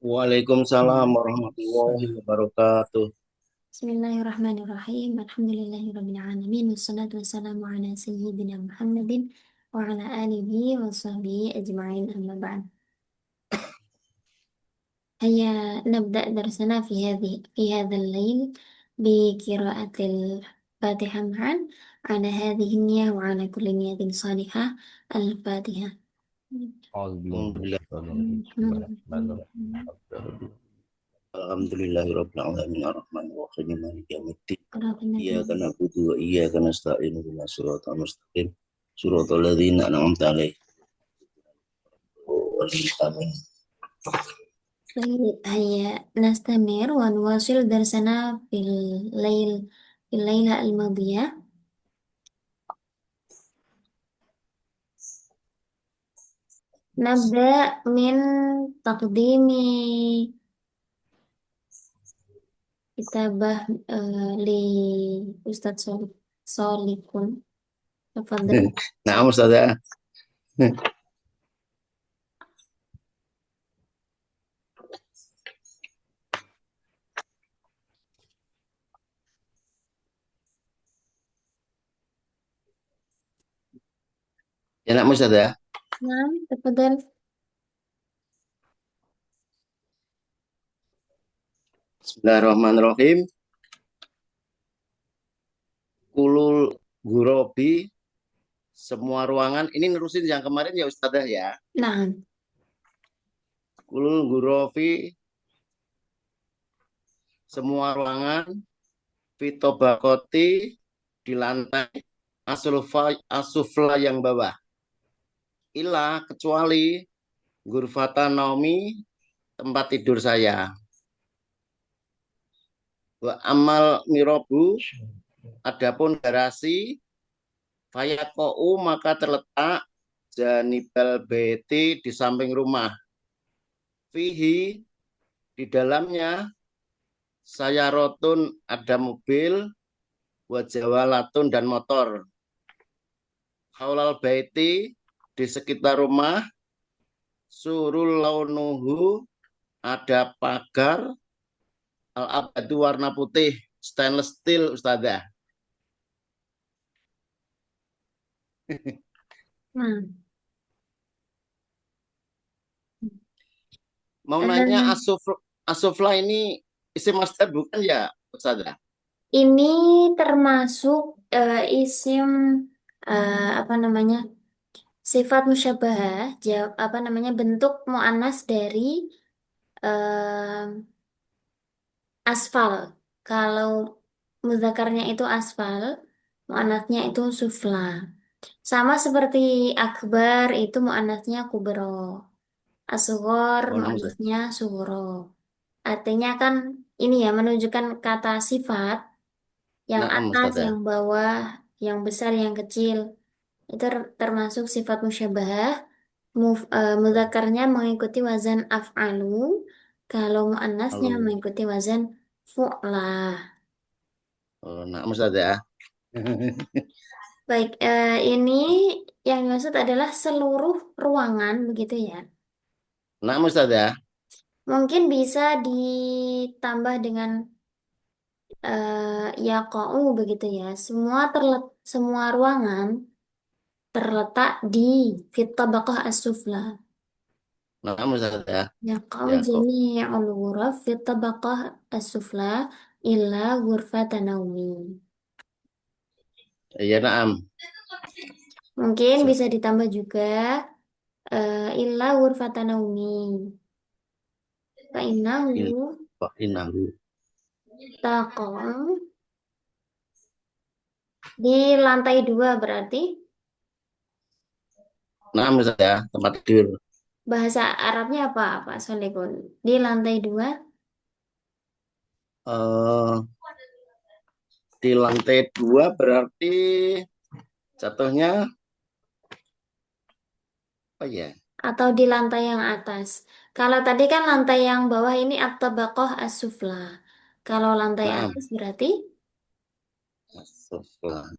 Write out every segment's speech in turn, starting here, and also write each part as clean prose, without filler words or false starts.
Waalaikumsalam warahmatullahi Salam. wabarakatuh. Bismillahirrahmanirrahim. Alhamdulillahirabbil alamin. Wassalatu wassalamu ala sayyidina Muhammadin wa ala alihi wa sahbihi ajma'in amma ba'd. Haya nabda darsana fi hadzal lail bi qiraatil Fatihah ma'an ala hadhihi niyyah wa ala kulli niyatin salihah. Al-Fatihah. Alhamdulillah. Alhamdulillahirabbil alamin arrahmanirrahim maliki yaumiddin. Iyyaka na'budu wa iyyaka nasta'in ihdinas siratal mustaqim. Shiratal ladzina an'amta 'alaihim ghairil maghdubi. هيا نستمر ونواصل درسنا الليل في الليلة الماضية. نبدأ من تقديم كتابة لأستاذ صالح. تفضل. Nah, Ustazah. Ya, nak Ustazah. نعم تفضل. Bismillahirrahmanirrahim. Kulul gurobi semua ruangan. Ini nerusin yang kemarin ya Ustazah ya. نعم. Kulul gurobi semua ruangan. Fitobakoti di lantai asufla yang bawah. Ilah kecuali Gurfata Naomi tempat tidur saya. Wa amal mirobu adapun garasi fayakou maka terletak janibal beti di samping rumah. Fihi di dalamnya saya rotun ada mobil wajawalatun dan motor. Haulal baiti di sekitar rumah surul launuhu ada pagar al-abadu warna putih stainless steel Ustazah. نعم. Mau nanya Asufla ini isim masdar bukan ya Ustazah? Ini termasuk isim apa namanya? Sifat musyabahah, apa namanya bentuk muannas dari eh, asfal. Kalau mudzakarnya itu asfal, muannasnya itu sufla. Sama seperti akbar itu muannasnya kubro. Asghor Oh, nah, Ustazah. muannasnya sugro. Artinya kan ini ya menunjukkan kata sifat yang Nah, atas, Ustazah. yang bawah, yang besar, yang kecil. Itu termasuk sifat musyabahah. Mudzakarnya mengikuti wazan af'alu, kalau muannasnya Halo. mengikuti wazan fu'la. Oh, nah, Ustazah. Baik, ini yang dimaksud adalah seluruh ruangan begitu ya. Nah, Ustazah. Mungkin bisa ditambah dengan ya kau begitu ya. Semua ruangan terletak di fit tabaqah as-sufla. Nah, Ustazah. Yaqa'u Ya kok. jami'ul ghuraf fi tabaqah as-sufla illa ghurfata naumi. Iya, naam. Mungkin bisa ditambah juga illa ghurfata naumi. Il Fa'innahu inahu. taqa'u di lantai dua berarti Nah, Ustazah, tempat tidur. bahasa Arabnya apa Pak Solehun? Di lantai dua Eh, di lantai dua berarti jatuhnya apa ya? atau di lantai yang atas. Kalau tadi kan lantai yang bawah ini at-tabaqah as-sufla. Kalau lantai Naam. atas berarti Astagfirullah.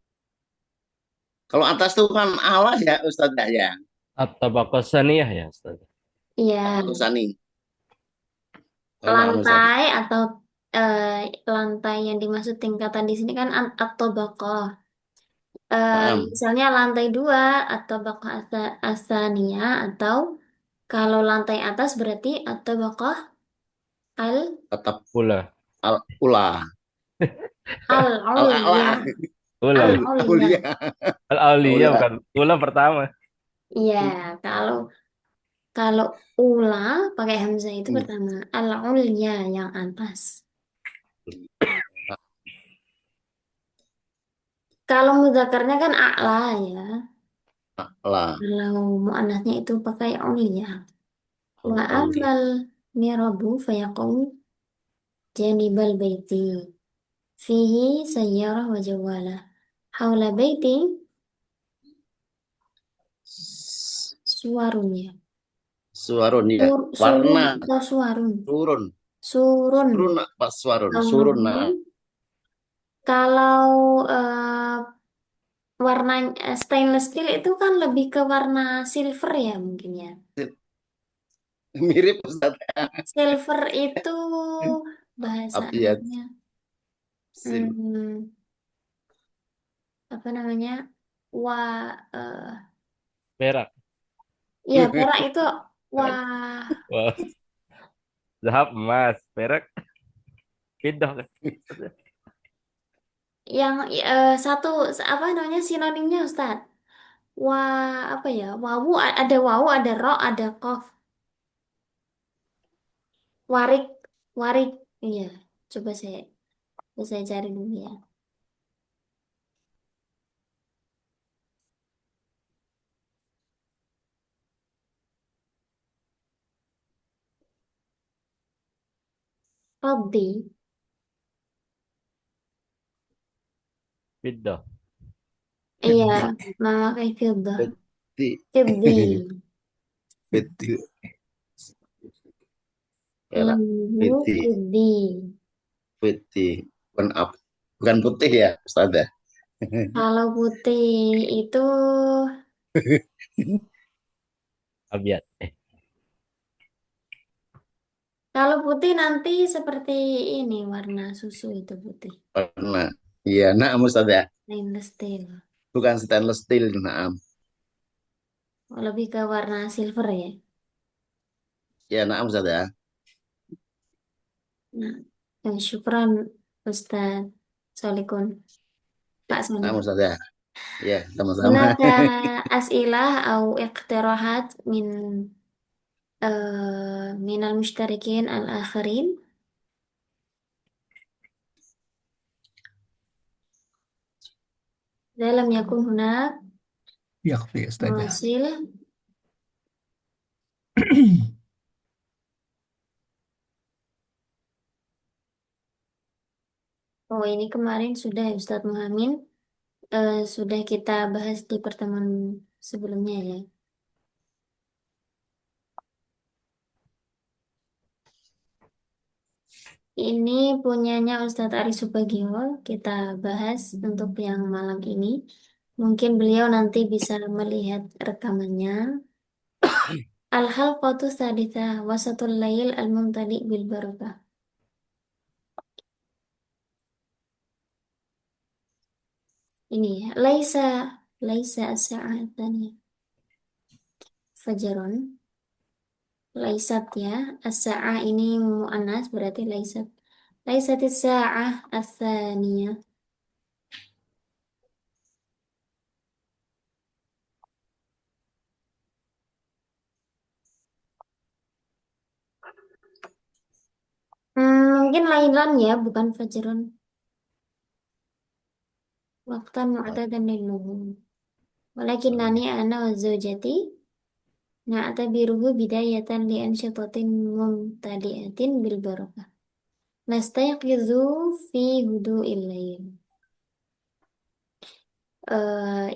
Kalau atas tuh kan alas ya Ustazah ya. At-tabaqah saniyah ya Ustaz. ya. Apa tulisan nih? Na'am Ustaz. Lantai atau lantai yang dimaksud tingkatan di sini kan atau bakoh. Na'am. Misalnya lantai dua atau bakoh asania atau kalau lantai atas berarti atau bakoh al Tetap Ula. ula. al Al-a'la. ulya al Ula. ulya. Aulia. Al-Aulia Aulia. bukan. Ula pertama. Iya, kalau kalau ula pakai hamzah itu Hmm. pertama al ulya yang atas. Kalau mudzakarnya kan a'la ya. A'la. Kalau muannasnya itu pakai ulya. Wa Aulia. amal mirabu fayaqum janibal baiti fihi sayyarah wa jawalah. Haula baiti suwarun ya. Suarun ya. Surun Warna. atau suwarun? Surun. Surun. Surun apa suarun? Surun. Kemudian Na'am. kalau warna stainless steel itu kan lebih ke warna silver ya mungkin ya. Mirip Ustaz. Silver itu bahasa Abiyat. Arabnya Sil. hmm, apa namanya? Wa eh, Perak. ya perak itu wah Wah. Zahab emas. Perak. Pindah kan. yang satu apa namanya sinonimnya Ustaz? Wah apa ya? Wawu ada ro ada kof. Warik warik iya. Coba saya cari dulu ya. Rodi. Pindah. Iya, memakai fiddah. Beti. Fiddi. Beti. Perak. Lembu Beti. fiddi. Beti. Bukan bukan putih ya Ustaz ya. Kalau putih itu, Abiyat. kalau putih nanti seperti ini warna susu itu putih. Warna. Iya, na'am Ustaz ya. Stainless steel. Bukan stainless steel, na'am. Lebih ke warna silver ya. Ya, na'am Ustaz ya. Nah, syukran Ustaz Solikun. Pak Na'am Solik. Ustaz ya. Iya, sama-sama. هناك أسئلة أو اقتراحات من المشتركين الآخرين. إذا لم يكن هناك يكفي يا أستاذة. مواصيل oh ini kemarin sudah ya Ustadz Muhammad. Sudah kita bahas di pertemuan sebelumnya ya. Ini punyanya Ustadz Ari Subagio. Kita bahas untuk yang malam ini. Mungkin beliau nanti bisa melihat rekamannya. Al-halqatu tsaditsah wasatul lail al-mumtali bil barakah. Ini ya. Laisa as-sa'ah tsaniyah. Fajarun. Laisat ya. As-sa'ah ini mu'annas berarti laisat. Laisatis sa'ah ats-tsaniyah. Mungkin lailan ya, bukan fajarun. Waqtan mu'tadan lil nuhum. Walakinnani ana wa zawjati na'tabiruhu bidayatan li ansyatatin mumtali'atin bil barakah. Nastayqizu fi hudu'il lail.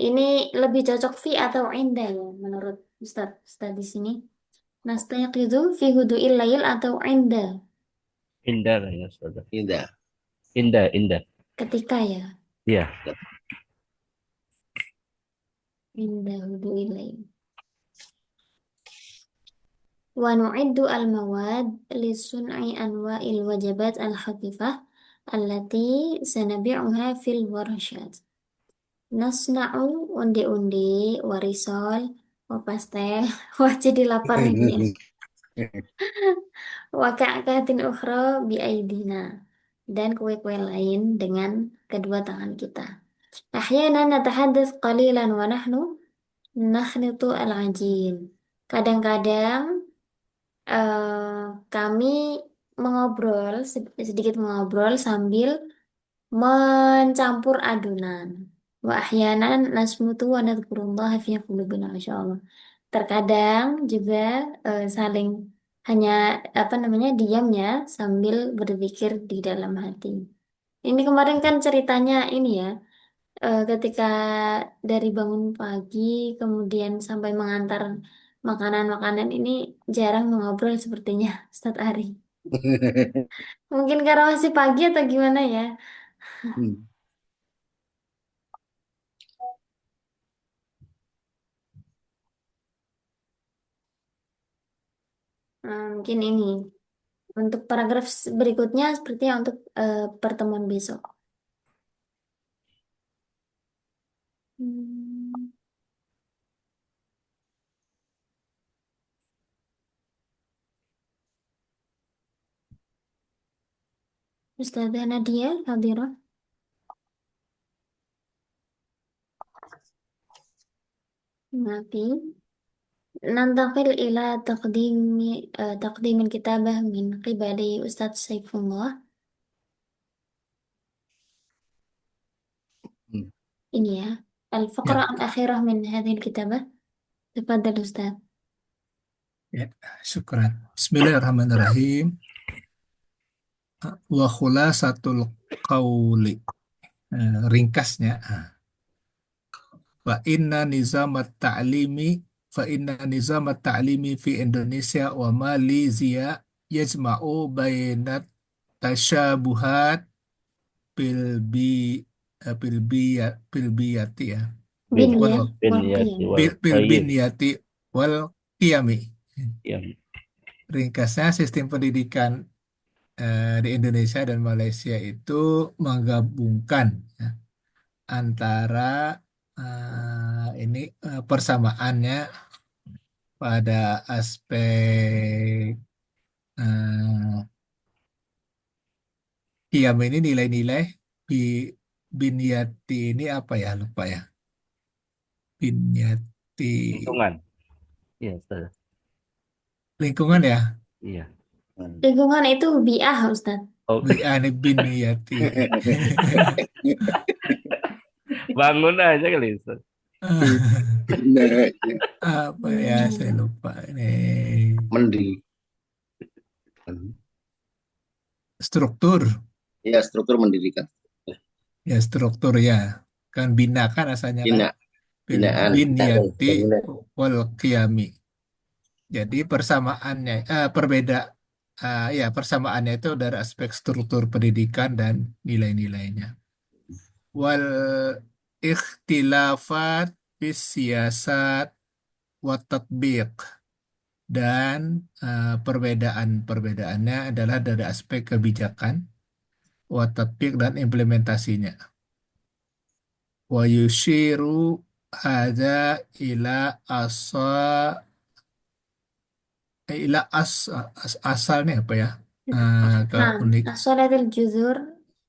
Ini lebih cocok fi atau inda ya menurut Ustaz di sini. Nastayqizu fi hudu'il lail atau inda Indah lah ya, saudara. Indah. Indah, indah. ketika ya. Iya. Inda hudu'il lail. ونعد المواد لصنع أنواع الوجبات الخفيفة التي سنبيعها في الورشات. نصنع undi-undi, warisol, pastel. Wah, jadi lapar ini. Waka'katin ukhra biaidina. Dan kue-kue lain dengan kedua tangan kita. Ahyana natahadats qalilan wa nahnu nakhnitu al-ajin. Kadang-kadang kami mengobrol, sedikit mengobrol sambil mencampur adonan. Wa ahyanan nasmutu wa nadhkurullaha fi qulubina, masyaallah. Terkadang juga saling hanya apa namanya diamnya sambil berzikir di dalam hati. Ini kemarin kan ceritanya ini ya, ketika dari bangun pagi kemudian sampai mengantar makanan-makanan ini jarang mengobrol sepertinya Ustaz Ari. Mungkin karena masih pagi atau gimana ya? Mungkin ini untuk paragraf berikutnya sepertinya untuk pertemuan besok. Hmm. Ustazah Nadia Hadirah. Nafi. ننتقل إلى تقديم الكتابة من قبل أستاذ سيف الله. Ini ya, الفقرة Ya, الأخيرة من هذه الكتابة. تفضل أستاذ. ya, syukran. Bismillahirrahmanirrahim. Wa khulasatul qawli. Ringkasnya. Fa inna nizamat ta'limi fa inna nizamat ta'limi fi Indonesia wa Malaysia yajma'u bainat tasyabuhat bil bi bil biyati ya bin Bin wal ya, bin Walqiyam. yati wal bil qayyim. binyati wal qiyami. Ya. Ringkasnya, sistem pendidikan di Indonesia dan Malaysia itu menggabungkan ya, antara persamaannya pada aspek eh, qiyam ini, nilai-nilai bi binyati ini apa ya, lupa ya, binyati Lingkungan. Iya, Ustaz. lingkungan ya, Iya. Lingkungan itu bi'ah Ustaz. Oh, ini binyati. bangun aja kali, Ustaz. Nah, Apa ya, saya lupa ini, mendirikan. struktur Ya, struktur mendirikan. ya, struktur ya, kan bina kan asalnya kan, Bina, bil binaan. binyati Bangunan. wal qiyami. Jadi persamaannya ya, persamaannya itu dari aspek struktur pendidikan dan nilai-nilainya. Wal ikhtilafat fis siyasat wa tatbiq, dan perbedaan-perbedaannya adalah dari aspek kebijakan, wa tatbiq, dan implementasinya. Wa yushiru hadza ila asa ila asalnya apa ya? Ke Nah, unik, As-Salatul Juzur.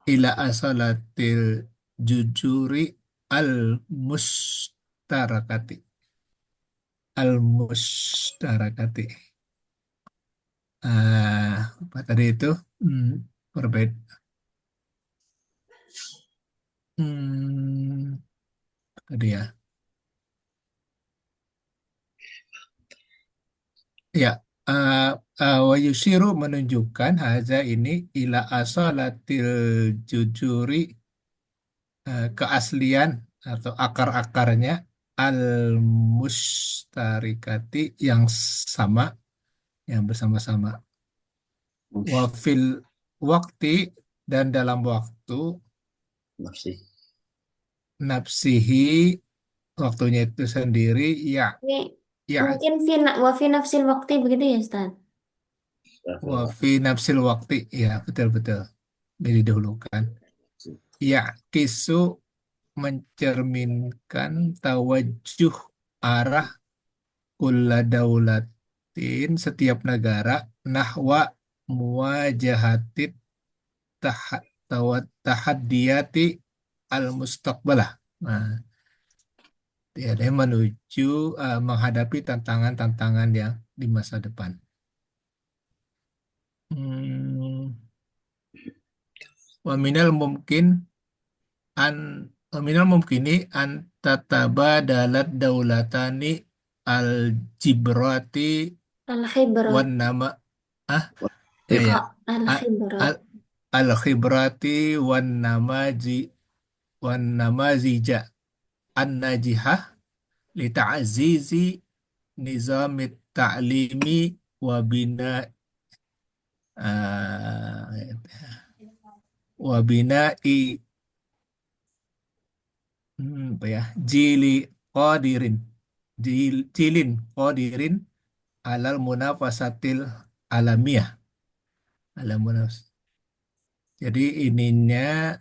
ila asalatil jujuri al mustarakati al mustarakati. Apa tadi itu? Hmm, perbeda. Tadi ya. Ya, wa yusiru menunjukkan haza ini ila asalatil jujuri, keaslian atau akar-akarnya al mustarikati, yang sama, yang bersama-sama. Wafil waktu, dan dalam waktu, Nafsi. nafsihi, waktunya itu sendiri, ya Ini Ya, Mungkin wa fi nafsil waqti begitu ya Ustaz? wa fi nafsil waqti. Ya, betul-betul. Ini didahulukan. Ya, kisu mencerminkan tawajuh arah kulla daulatin setiap negara nahwa muwajahatit tahaddiyati al-mustaqbalah. Nah, dia menuju menghadapi tantangan-tantangan yang di masa depan. Hmm, wa minal mungkin an wa minal mumkini an tatabadalat daulatani al-jibrati Al-khibrat. wan nama ah ya ya A- Al-khibrat. al al-khibrati wan namazija an najihah li ta'zizi nizamit ta'limi wa bina wa bina'i apa ya jili qadirin jilin qadirin alal munafasatil alamiah alal munafas. Jadi ininya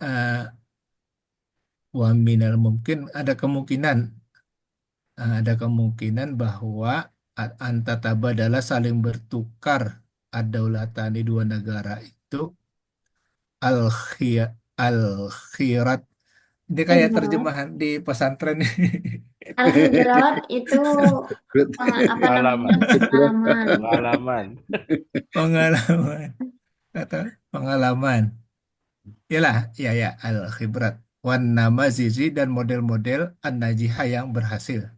wa minal mungkin ada kemungkinan bahwa antatabadalah saling bertukar ad-daulatan di dua negara itu al al khirat. Ini kayak Khibrat. terjemahan di pesantren. Al-khibrat itu apa namanya? Pengalaman. Pengalaman. Pengalaman. Pengalaman kata pengalaman. Yalah, ya ya al khibrat wan nama zizi dan model-model an-najihah yang berhasil.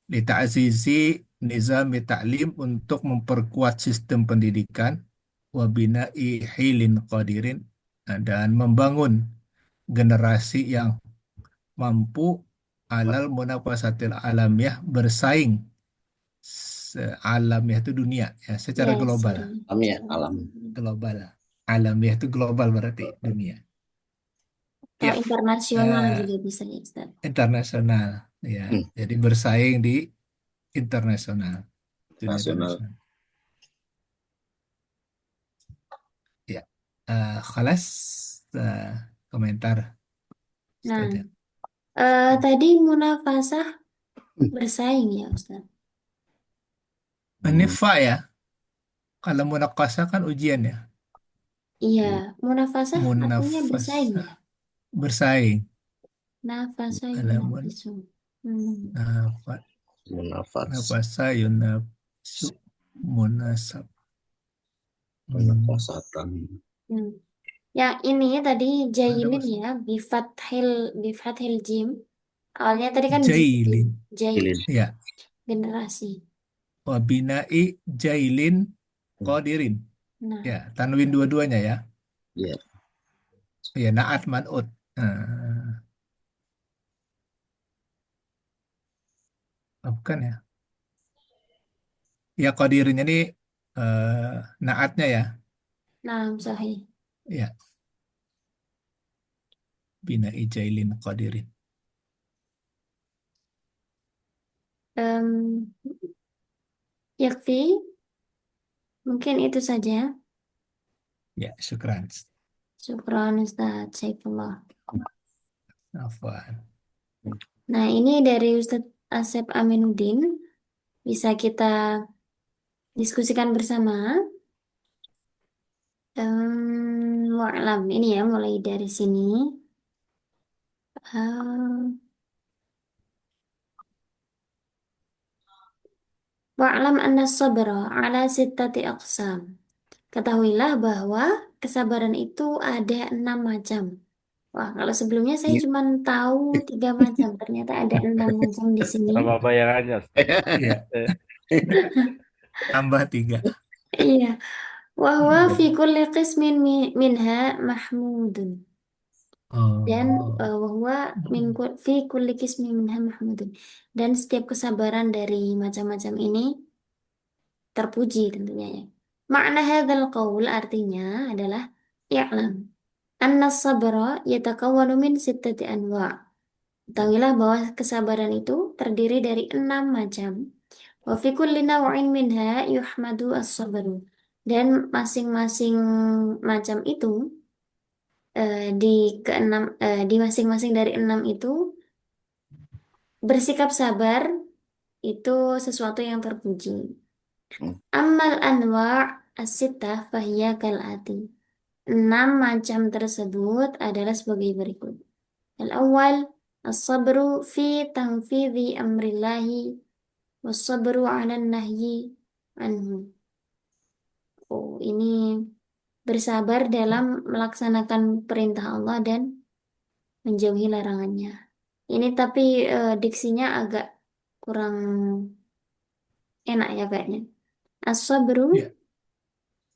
Li ta'zizi nizami ta'lim untuk memperkuat sistem pendidikan wa bina'i hilin qadirin dan membangun generasi yang mampu alal munafasatil alamiah bersaing alamiah itu dunia ya secara Yes. global Alam ya, alam. global alamiah itu global berarti dunia Atau ya internasional eh, juga bisa ya Ustaz. internasional ya Hmm, jadi bersaing di internasional dunia nasional. internasional ya kelas komentar Nah, Ustaz ya. tadi munafasah bersaing ya Ustaz. Ini Hmm, fa ya kalau munakasah kan ujian ya Iya, hmm, munafasah artinya bersaing ya. munafasah bersaing Nafasa alamun yunafisu. Hmm. nafa Munafats, nafasa yunafsu munasab. Hmm. munafasatan. Hmm. Yang ini tadi Ada jailin mas ya, bifathil jim. Awalnya tadi kan jilin, jailin jail, Ilin. ya generasi. wabinai jailin Hmm, qadirin Nah, ya tanwin dua-duanya ya ya, ya naat manut. Nah, bukan ya ya qadirin ini naatnya ya nah sahih. ya binai jailin qadirin Em, yakfi, mungkin itu saja. ya syukran Syukran Ustaz Saifullah. afwan. Nah, ini dari Ustadz Asep Aminuddin. Bisa kita diskusikan bersama. Mu'lam ini ya, mulai dari sini. Ah, Wa'lam anna sabra ala sittati aqsam. Ketahuilah bahwa kesabaran itu ada 6 macam. Wah, kalau sebelumnya saya cuma tahu 3 macam. Ternyata ada 6 macam di sini. Sama bayangannya, Ustaz. Ya Eh, tambah 3 Iya. Wahwa fi kulli qismin minha mahmudun. Dan oh wahwa fi kulli qismin minha mahmudun. Dan setiap kesabaran dari macam-macam ini terpuji tentunya ya. Makna hadzal qaul artinya adalah i'lam anna sabra yatakawwanu min sittati anwa'. Ketahuilah bahwa kesabaran itu terdiri dari 6 macam. Wa fi kulli naw'in minha yuhmadu as-sabru. Dan masing-masing macam itu di di masing-masing dari enam itu bersikap sabar itu sesuatu yang terpuji. Hmm. Amal anwa' as-sittah fahiya kal'ati. Enam macam tersebut adalah sebagai berikut. Al-awwal as-sabru fi tanfidhi amrillahi was-sabru 'alan nahyi anhu. Oh, ini bersabar dalam melaksanakan perintah Allah dan menjauhi larangannya. Ini tapi diksinya agak kurang enak ya kayaknya. As-sabru, Ya,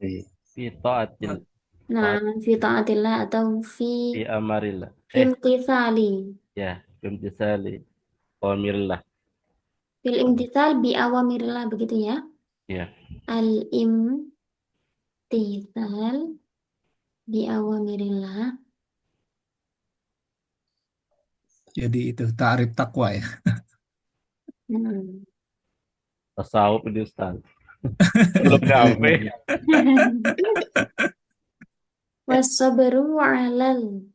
Iya. Fi ta'atil nah, taat fi taatillah atau fi fi amarillah. imtithali. Ya, bimtisali awamirillah. Fil imtithal bi awamirillah begitu ya. Ya, Al-imtithal bi awamirillah. jadi itu ta'rif takwa ya. Hmm. tasawuf ini Ustaz. Belum nyampe. Wasabru alal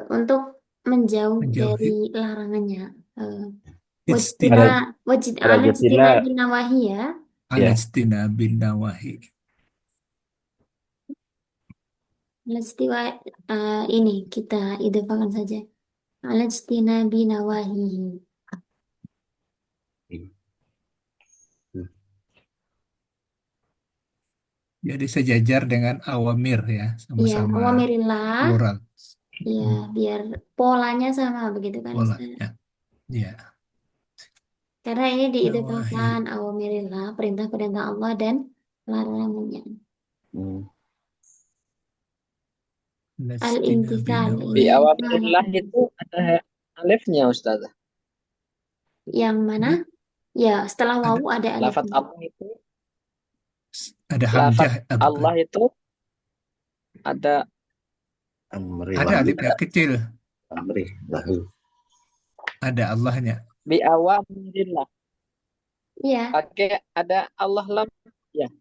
untuk menjauh dari Menjauhi larangannya. Eh, wajtina ijtinab wajid Ala ala jtina jatina, binawahi ya. ala ya, ijtinabin nawahi. Ala istiwa ini kita idhafakan saja. Ala jtina binawahi. Jadi sejajar dengan awamir ya, Iya, sama-sama awamirillah. plural. Iya, Hmm, biar polanya sama begitu kan Ustaz. polanya. Ya, Karena ini nawahi. diidhafakan awamirillah, perintah-perintah Allah dan larangannya. Hmm. Ala ijtinabin Al-imtithal Di ini nawahi. awamirillah itu ada alifnya Ustazah. yang mana? Hmm, Ya, setelah Ada wawu ada Lafat alifnya. Allah itu, ada lafat hamzah, bukan? Allah itu ada Ada Amrillah. alif yang kecil, Amri. Lahu. ada Allahnya. di awamirillah. Iya, Pakai ada Allah lam. Ya,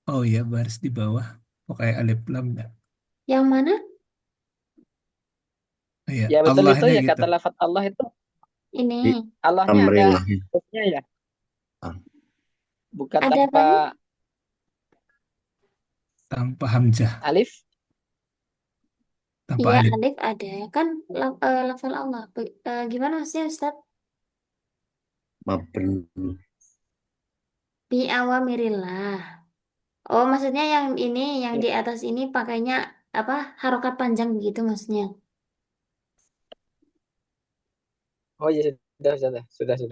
Oh ya, baris di bawah. Pakai alif lam ya. yang mana? Iya, ya betul itu Allahnya ya gitu. kata lafat Allah itu Ini Di Allahnya ada Amrillah. hurufnya ya, Ah. bukan ada tanpa apanya? Tanpa hamzah, alif. tanpa Iya, alif. alif ada kan lafal Allah. Gimana maksudnya Ustaz? Mabni. Bi awamirillah. Oh, maksudnya yang ini, yang Ya. di atas ini pakainya apa? Harokat panjang begitu maksudnya. Oh ya sudah.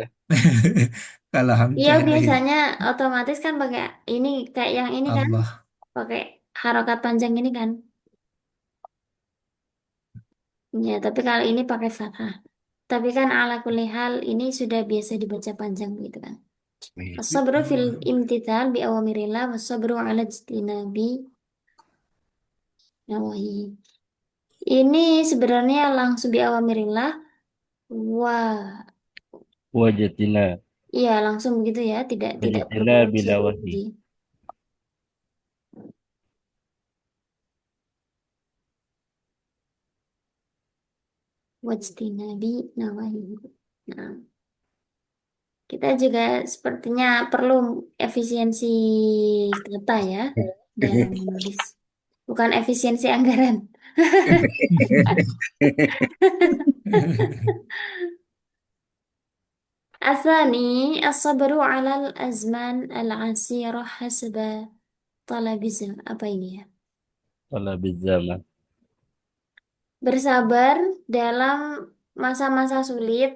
Kalau Iya, hamzah di biasanya otomatis kan pakai ini kayak yang ini kan, Allah. pakai harokat panjang ini kan. Ya, tapi kalau ini pakai fathah. Tapi kan ala kulli hal ini sudah biasa dibaca panjang gitu kan. As-sabru fil imtithal bi awamirillah was-sabru ala ijtinabi nawahi. Ini sebenarnya langsung bi awamirillah. Wah, wajatina, iya langsung begitu ya, tidak perlu wajatina unsur binawahi. uji. Wajtinabi nawahi. Nah, kita juga sepertinya perlu efisiensi kata ya dalam menulis. Bukan efisiensi anggaran. الثاني الصبر على الأزمان العسيرة حسب طلب apa ini ya? Wala bizaman. Bersabar dalam masa-masa sulit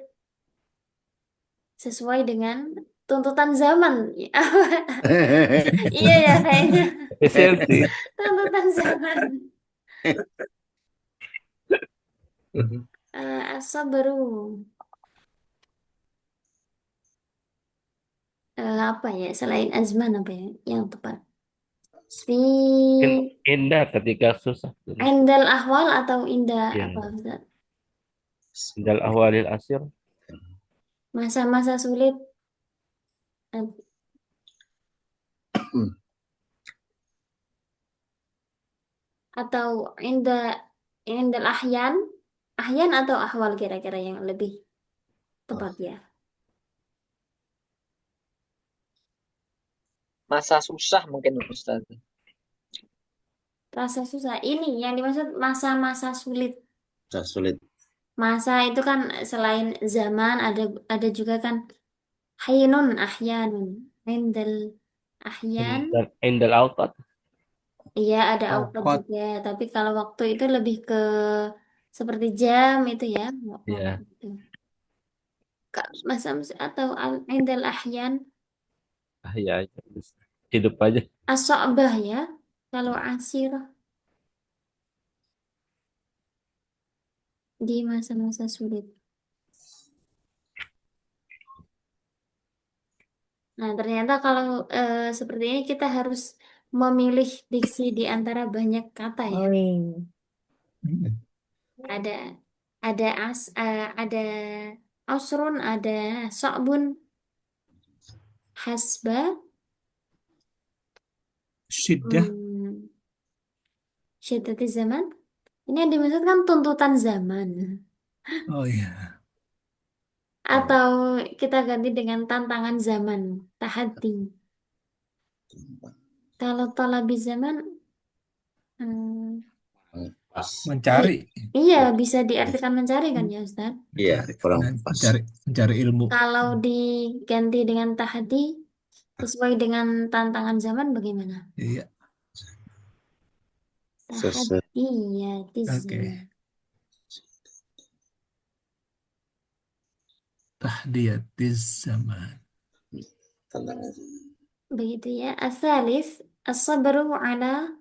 sesuai dengan tuntutan zaman. Iya ya kayaknya Efisiensi. tuntutan zaman. As-sabru apa ya selain azman apa ya yang tepat? Fi Indah ketika susah. indal ahwal atau indah Ya, apa Ustaz? indal ahwalil asir. Masa-masa sulit eh, atau inda indal ahyan, ahyan atau ahwal kira-kira yang lebih tepat ya. Masa susah mungkin Ustaz. Rasa susah. Ini yang dimaksud masa-masa sulit. Masa sulit. Masa itu kan selain zaman ada juga kan haynun ahyanun. Indal ahyan. Indal auqat. Iya ada auqat Awqat. juga. Tapi kalau waktu itu lebih ke seperti jam itu ya. Waktu Ya. itu. Masa atau indal ahyan. Ah, ya, hidup aja. As-so'bah ya. Kalau asir di masa-masa sulit. Nah, ternyata kalau seperti ini kita harus memilih diksi di antara banyak kata ya. Ada ada asrun, ada so'bun, hasba, Syiddah. syiddati zaman. Ini yang dimaksudkan tuntutan zaman. Oh iya. Atau kita ganti dengan tantangan zaman, tahaddi. Kalau talabi zaman, hmm, Pas. Mencari. iya bisa diartikan mencari kan ya Ustaz? Iya, Mencari. kurang Nah, pas. mencari ilmu. Kalau diganti dengan tahaddi, sesuai dengan tantangan zaman bagaimana? Iya. Sesuai. Tahaddiyati Oke. zaman. Tahdiyatiz zaman. Tantangan. Begitu ya. As-salis, as-sabru ala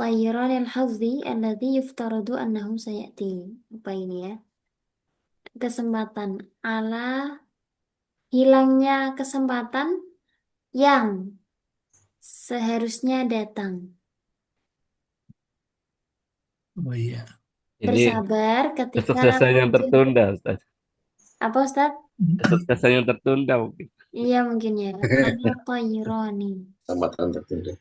طيران الحظ الذي يفترض أنه سيأتي. Apa ini ya? Kesempatan ala hilangnya kesempatan yang seharusnya datang. Oh iya. Ini Bersabar ketika kesuksesan yang muncul. tertunda, Ustaz. Apa Ustaz? Kesuksesan yang tertunda mungkin. Iya mungkin ya. Ala tayrani. Kesempatan tertunda.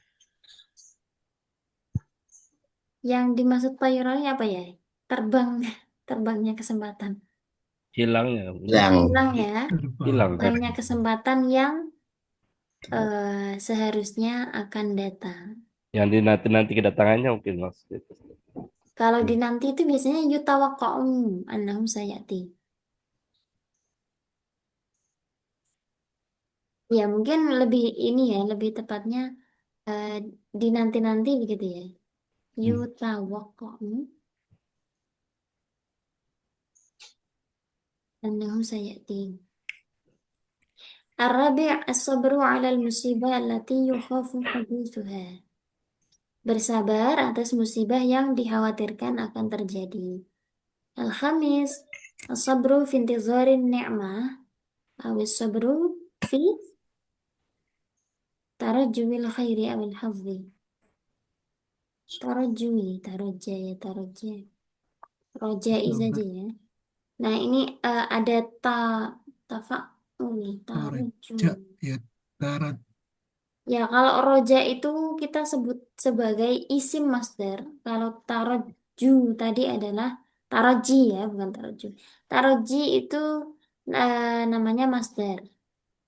Yang dimaksud tayrani apa ya? Terbang, terbangnya kesempatan. Hilangnya. Yang Hilang ya. Hilang. Hilangnya kesempatan yang seharusnya akan datang. Yang dinanti-nanti kedatangannya mungkin maksudnya. Kalau dinanti itu biasanya yutawaqqa'u annahum sayati. Ya mungkin lebih ini ya, lebih tepatnya eh, dinanti-nanti begitu ya. Yutawaqqa'u annahum sayati. Ar-rabi' as-sabru 'ala al-musibah allati yukhafu hudutsuha. Bersabar atas musibah yang dikhawatirkan akan terjadi. Al-khamis, as-sabru fi intizarin ni'mah, awis sabru fi tarajjumil khairi awil hafzi. Tarajjumi, tarajja ya tarajja. Rojai saja ya. Nah ini ada tafa'ul, tarajjum. Roja. Ya. Tarat. Ya kalau roja itu kita sebut sebagai isim masdar. Kalau taraju tadi adalah taraji ya, bukan taraju. Taraji itu namanya masdar.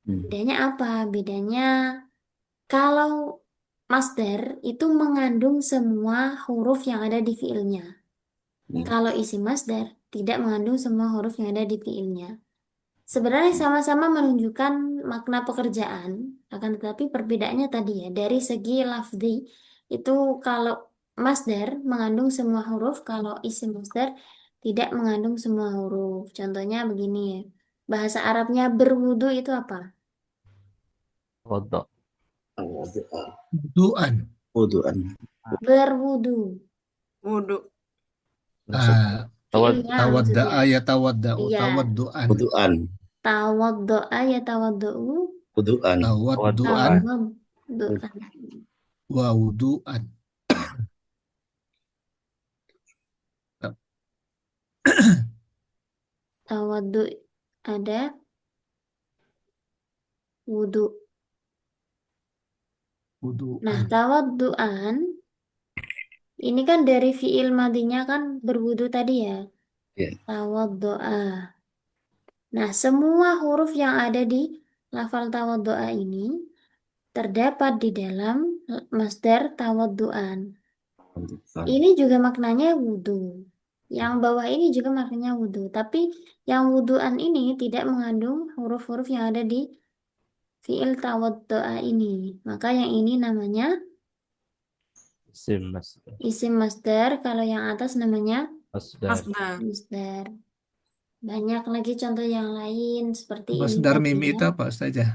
Bedanya apa? Bedanya kalau masdar itu mengandung semua huruf yang ada di fiilnya. Kalau isim masdar tidak mengandung semua huruf yang ada di fiilnya. Sebenarnya sama-sama menunjukkan makna pekerjaan, akan tetapi perbedaannya tadi ya, dari segi lafzi itu kalau masdar mengandung semua huruf, kalau isim masdar tidak mengandung semua huruf. Contohnya begini ya, bahasa Arabnya berwudu itu apa? Kodok. Duan. Wuduan. Berwudu. Wudhu. Fiilnya maksudnya. Tawadda'a ya tawadda'u. Iya. Tawaddu'an. Wuduan. Tawaddo'a ya tawaddo'u. Wuduan. Tawaddu'an. Tawaddo'an. Wa wudu'an. Tawaddu ada wudu. Nah, Wudu'an. tawaddu'an ini kan dari fiil madinya kan berwudu tadi ya. Ya. Tawaddu'a. Nah, semua huruf yang ada di lafal tawaddu'a ini terdapat di dalam masdar tawaddu'an. Ini juga maknanya wudu. Yang bawah ini juga maknanya wudu. Tapi yang wudu'an ini tidak mengandung huruf-huruf yang ada di fiil tawaddu'a ini. Maka yang ini namanya Isim masdar. isim masdar. Kalau yang atas namanya Masdar. Masdar. masdar. Banyak lagi contoh yang lain seperti ini Masdar tadi mim ya. itu apa Ustazah?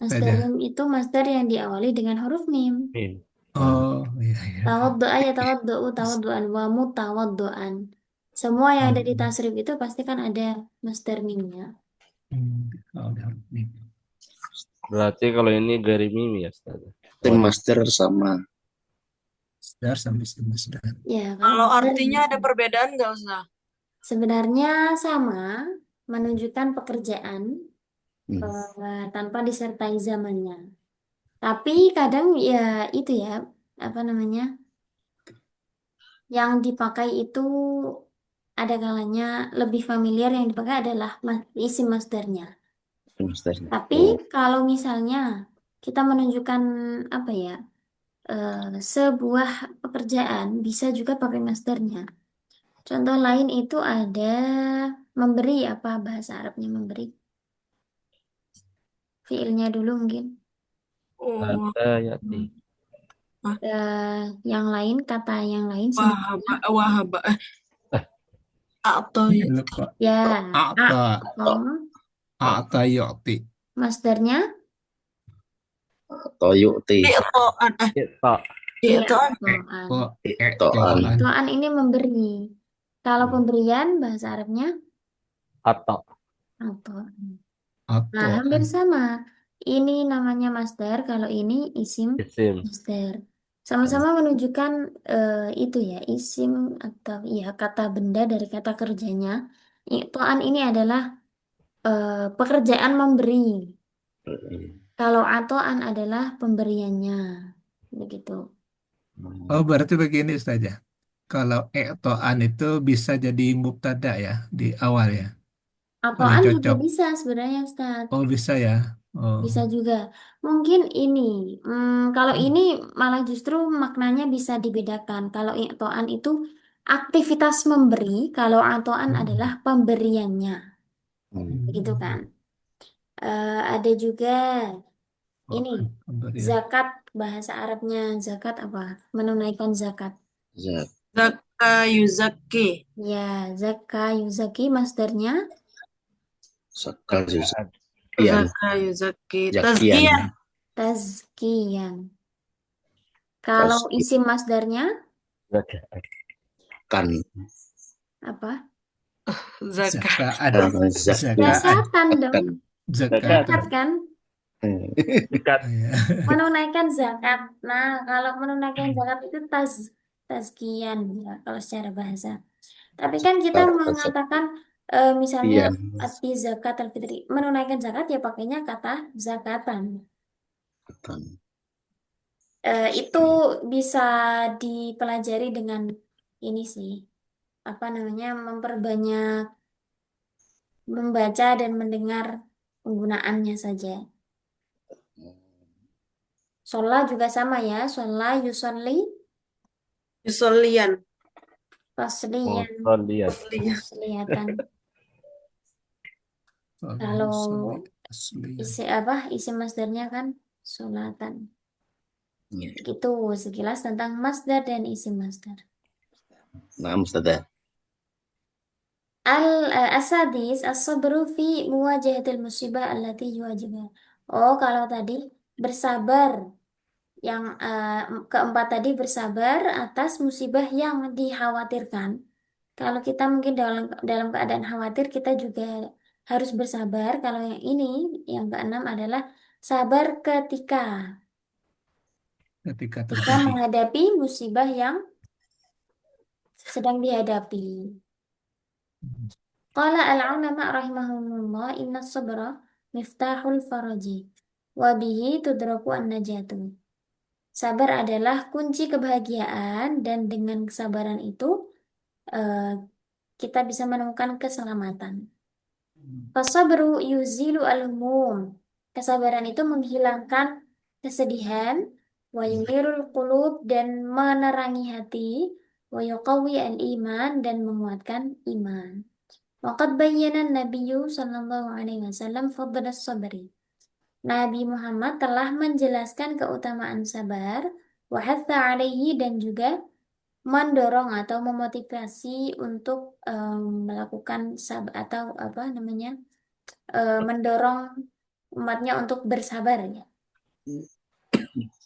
Masdar Ustazah. mim itu masdar yang diawali dengan huruf mim. Mim. Oh, iya, iya. Tawaddu'a ya tawaddu'u tawaddu'an wa mutawaddu'an. Semua yang ada di tasrif itu pasti kan ada masdar mimnya. Oh, ada huruf mim. Berarti kalau ini dari mim ya, Ustaz. Tim master sama. Masdar sama isim masdar. Ya, Kalau masdar artinya ada perbedaan nggak usah? sebenarnya sama, menunjukkan pekerjaan tanpa disertai zamannya. Tapi kadang ya itu ya, apa namanya, yang dipakai itu ada kalanya lebih familiar yang dipakai adalah isim masdarnya. Tim masternya. Tapi kalau misalnya kita menunjukkan apa ya, sebuah pekerjaan bisa juga pakai masdarnya. Contoh lain itu ada memberi, apa bahasa Arabnya memberi? Fiilnya dulu mungkin. Oh, Ada yati. Yang lain, kata yang lain wahaba, wahaba. Atau Ini lupa. ya, A'ta. A'ta yu'ti. masdarnya Toyuk T. i'toan, Kita. i'toan. i'toan. Toan. I'toan ini memberi. Kalau Hmm. pemberian bahasa Arabnya Atau. i'toan. Atau. Nah, hampir sama. Ini namanya masdar, kalau ini isim Isim. masdar. Sama-sama menunjukkan itu ya, isim atau ya kata benda dari kata kerjanya. I'toan ini adalah pekerjaan memberi. Kalau atoan adalah pemberiannya. Begitu. Oh, berarti begini Ustazah. Kalau i'to'an itu bisa jadi mubtada ya di awal ya. Paling Atoan juga cocok. bisa sebenarnya Ustaz. Oh, bisa ya. Oh. Bisa juga. Mungkin ini, kalau ini malah justru maknanya bisa dibedakan. Kalau i'toan itu aktivitas memberi, kalau atoan adalah pemberiannya. Begitu kan. Ada juga ini, Pemberian. zakat, bahasa Arabnya zakat apa? Menunaikan zakat. Zat. Zakka yuzakki. Ya, zakka yuzaki masdarnya Sakal Zat. Kian. Zakka yuzakki. Zakian. Tazkiyah. tazkiyan. Kalau Tazkiyah. isim masdarnya Zakat. Kan. apa? Zakka. Zakaan. Zakat. Zakatan dong. Zakat. Zakat kan? Zakat. Iya. Menunaikan zakat. Nah, kalau menunaikan zakat itu tazkiyan ya, kalau secara bahasa. Tapi kan kita mengatakan misalnya ati zakat al-fitri, menunaikan zakat ya pakainya kata zakatan. Itu bisa dipelajari dengan ini sih, apa namanya, memperbanyak membaca dan mendengar penggunaannya saja. Sholat juga sama ya, sholat yusolli Yusollian. tasliyan Soliat. tasliyatan. Kalau isi masdarnya kan sholatan. Gitu sekilas tentang masdar dan isim masdar. Nah, Ustazah. Al-asadis as-sabru fi muwajahatil musibah allati yuwajibuha. Oh, kalau tadi bersabar, yang keempat tadi bersabar atas musibah yang dikhawatirkan. Kalau kita mungkin dalam keadaan khawatir, kita juga harus bersabar. Kalau yang ini, yang keenam adalah sabar ketika Ketika kita terjadi. menghadapi musibah yang sedang dihadapi. Qala al-ulama rahimahumullah inna sabra miftahul faraji wa bihi tudraku an-najatu. Sabar adalah kunci kebahagiaan dan dengan kesabaran itu eh, kita bisa menemukan keselamatan. Fasabru yuzilu al-humum. Kesabaran itu menghilangkan kesedihan, wa yunirul qulub dan menerangi hati, wa yuqawwi al-iman dan menguatkan iman. Waqad bayyana Nabiyyu sallallahu alaihi wasallam fadlas sabri. Nabi Muhammad telah menjelaskan keutamaan sabar, wa hatha alaihi dan juga mendorong atau memotivasi untuk melakukan sabar atau apa namanya mendorong umatnya untuk bersabar ya.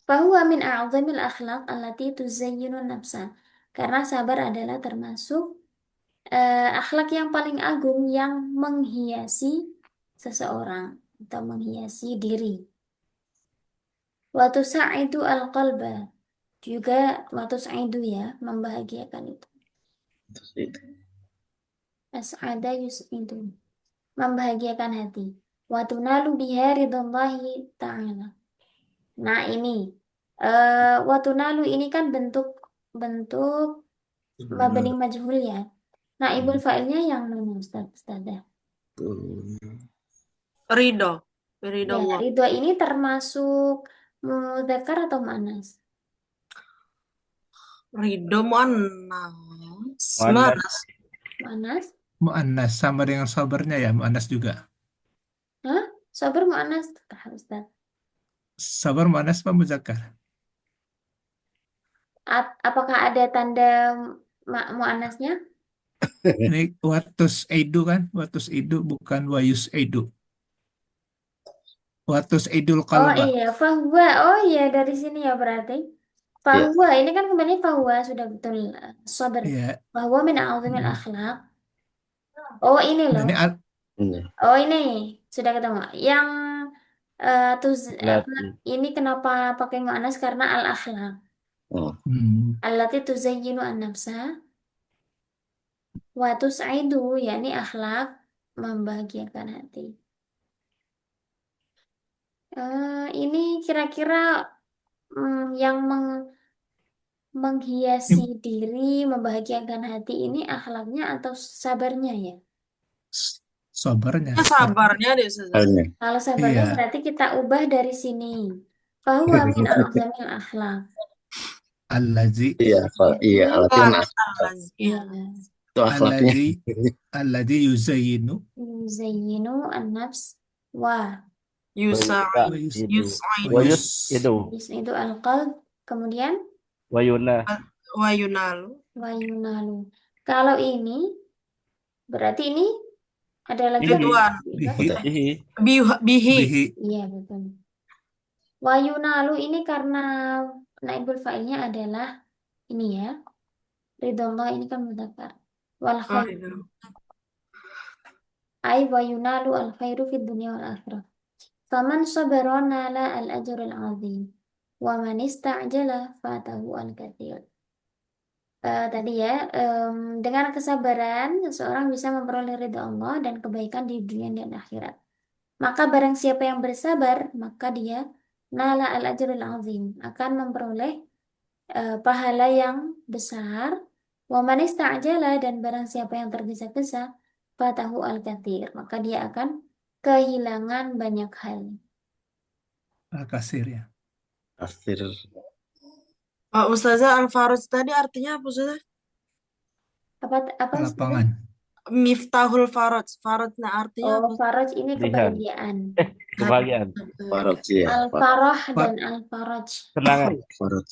Fahuwa min a'zamil akhlaq allati tuzayyinu nafsa. Karena sabar adalah termasuk akhlak yang paling agung yang menghiasi seseorang atau menghiasi diri. Wa tusaidu al-qalba. Juga wa tusaidu ya, membahagiakan itu. Terus itu. As'ada yus'idu. Membahagiakan hati. Wa tunalu biha ridallahi ta'ala. Nah ini wa tunalu ini kan bentuk mabni majhul ya. Naibul fa'ilnya yang mana Ustazah? Ridho. Ridho Ya, Allah. ridho ini termasuk mudzakkar atau muannas? Ridho muannas. Muannas. Muannas? Mu'annas sama dengan sabarnya ya, mu'annas juga. Hah? Sabar muannas? Ustaz. Sabar mu'annas apa muzakkar? Apakah ada tanda muannasnya? Ini watus eidu kan? Watus eidu bukan wayus eidu. Watus eidul Oh qalba. iya, fahuwa. Oh iya, dari sini ya berarti. Fahuwa, ini kan kembali fahuwa, sudah betul. Sabar. Ya. Fahuwa min a'zamil akhlaq. Oh ini Nah, loh. ini Ini. Oh ini, sudah ketemu. Yang Lati. ini kenapa pakai mu'annas? Karena al-akhlaq. Oh. Allati tuzayyinu an-nafsa. Wa tus'idu, yakni akhlak membahagiakan hati. Ini kira-kira yang menghiasi diri, membahagiakan hati ini akhlaknya atau sabarnya ya? sabarnya. Sabarnya deh, Ustazah. Hanya. Kalau sabarnya Iya. berarti kita ubah dari sini. Bahwa min a'zamil akhlak. Allazi Iya, iya, alatnya kan Iya. itu akhlaknya. alladzi yuzayyinu Yuzayyinu an-nafs wa Yusa. Itu. Yus'id. Wayus itu. itu al-qalb. Kemudian Wayuna. Wa yunalu. wa yunalu. Kalau ini berarti ini ada lagi Bihi. Ridwan. Bihi. Bihi. Iya betul. Wa yunalu ini karena naibul fa'ilnya adalah ini ya. Ridhollah ini kan mudzakkar. Wal Oh, khair. itu. Ai wa yunalu al khairu fid dunya wal akhirah. Faman sabara nala al ajrul azim. Wa man ista'jala fatahu al katsir. Tadi ya, dengan kesabaran seseorang bisa memperoleh ridha Allah dan kebaikan di dunia dan akhirat. Maka barang siapa yang bersabar, maka dia nala al ajrul azim akan memperoleh pahala yang besar. Wa man ista'jala dan barang siapa yang tergesa-gesa, fatahu al katsir, maka dia akan kehilangan banyak hal. al-kasir ya. Akhir. Ustazah Al-Faraj tadi artinya apa, Ustazah? Apa Lapangan. Miftahul Faraj. Farajnya artinya Oh, apa? faraj ini kebahagiaan. Kebahagiaan. Faraj ya. Al-farah dan al-faraj. Kenangan. Faraj.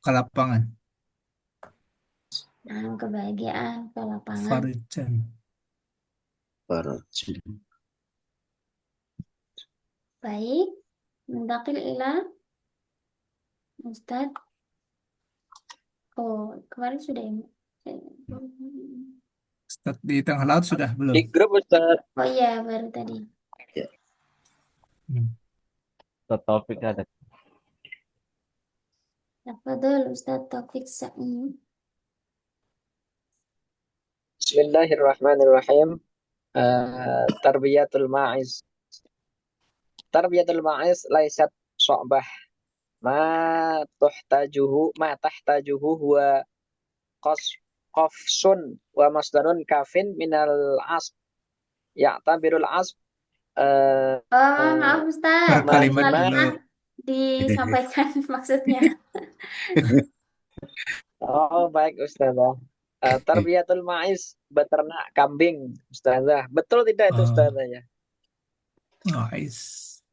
Kelapangan. Nah, kebahagiaan, kelapangan. Farijan. Faraj. Baik, mentakil ila Ustaz. Oh, kemarin sudah ya. Ustaz, di tengah laut sudah belum? Di grup Ustaz. Oh iya, baru tadi. Topik ada. Tafadhol Ustaz Taufik Sa'id. Bismillahirrahmanirrahim. Tarbiyatul ma'iz. Tarbiyatul ma'iz laisat syu'bah. Ma tahtajuhu huwa qas qafsun wa masdarun kafin minal asb. Ya'tabirul asb Maaf Ustaz, Per kalimat bisa dulu. disampaikan maksudnya. Oh, baik Ustazah. Tarbiyatul ma'iz, beternak kambing, Ustazah. Betul tidak itu Oh, Ustazah ya? nice.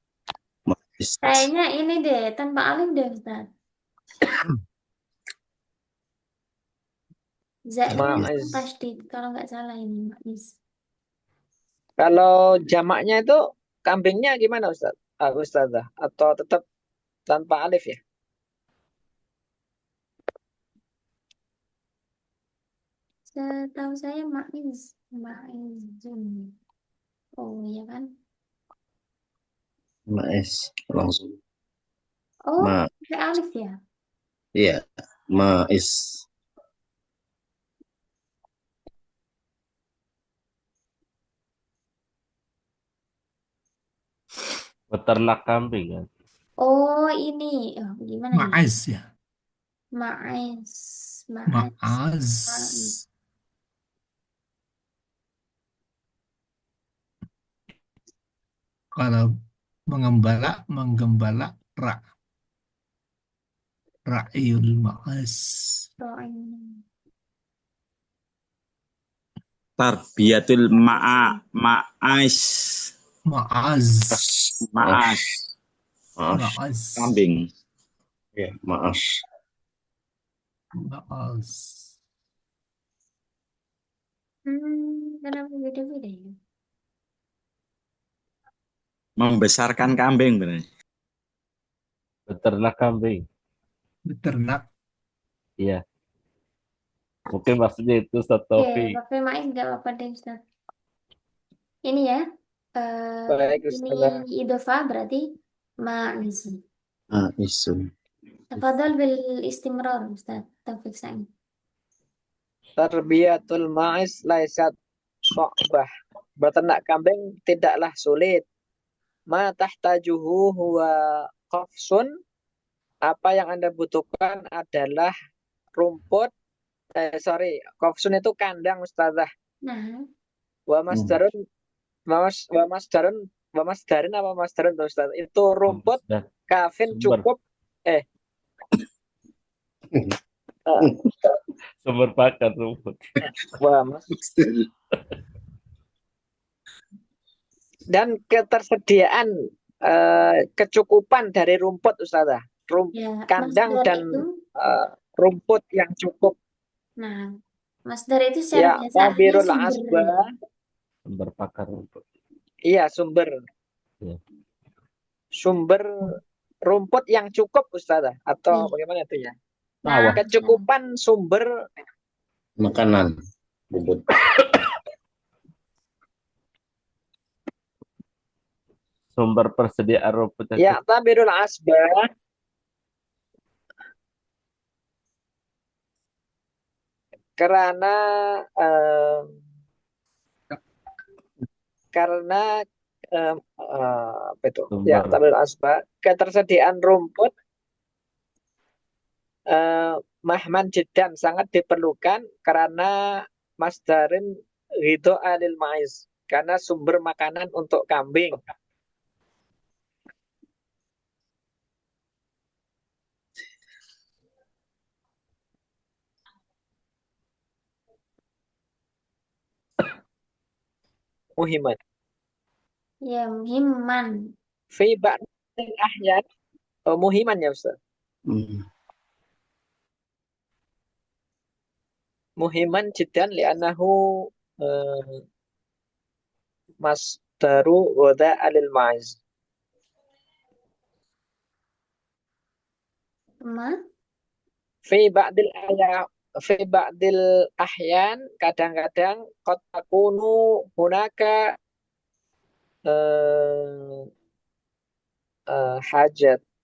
Ma'is. Kayaknya ini deh, tanpa alif deh Ustaz. Za-nya Ma'iz. tasdid, kalau nggak salah ini, Ma'iz. Kalau jamaknya itu kambingnya gimana Ustaz? Ustazah? Atau tetap tanpa alif ya? Setahu saya Ma'iz. Ma'izun. Oh, iya kan? Ma'is. Langsung. Oh, Ma. pakai alif ya? Iya. Ma'is. Peternak kambing kan. Oh, ini. Oh, gimana ya? Ma'az ya. Ma'iz. Ma'iz. Ma'az. Ma'iz. Kalau menggembala ra. Ra'yul ma'az. Ro'in. Tarbiyatul ma'as. Ma'az. Ma'as. Ma'as. Ma'az. Kambing. Ya, ma'as. Ma'az. Kenapa beda-beda ya? Membesarkan kambing benar. Peternak kambing. Beternak. Iya. Mungkin maksudnya itu Ustaz Oke, Taufik. pakai Ma'iz nggak apa-apa deh Ustaz. Ini ya. Baik Ini Ustazah. idofah berarti Ma'iz. Ma'isun. Tafadhol bil istimrar Ustaz Taufik Sa'id. Tarbiyatul ma'iz laisat syu'bah. Beternak kambing tidaklah sulit. Ma tahtajuhu huwa qafsun. Apa yang Anda butuhkan adalah rumput. Qafsun itu kandang Ustazah. Nah, Wa masdarun, wa masdarun, wa masdarin apa masdarun tuh Ustaz? Itu rumput Dan kafin sumber. cukup. Eh, Sumber pakan rumput. wa mas. Dan ketersediaan kecukupan dari rumput Ustazah. ya Kandang masdar dan itu. rumput yang cukup. Nah, masdar itu secara Ya, biasa artinya tabirul sumber. asba. Sumber pakan rumput. Iya, sumber. Ya. Sumber rumput yang cukup Ustazah. Atau Iya. bagaimana itu ya? Sawah. Kecukupan sumber Makanan. Rumput. Sumber persediaan rumput yang ya tabirul asba. Karena apa itu? Ya, Sumber. tabirul asba, ketersediaan rumput mahman jidan sangat diperlukan karena masdarin ridho alil maiz, karena sumber makanan untuk kambing. Muhiman. Ya, muhimman. Fi ba'dil ahyan. Oh, muhiman ya Ustaz. Muhiman jidan li'annahu masdaru wada alil maiz. Fi ba'dil ahyan kadang-kadang qad takunu hunaka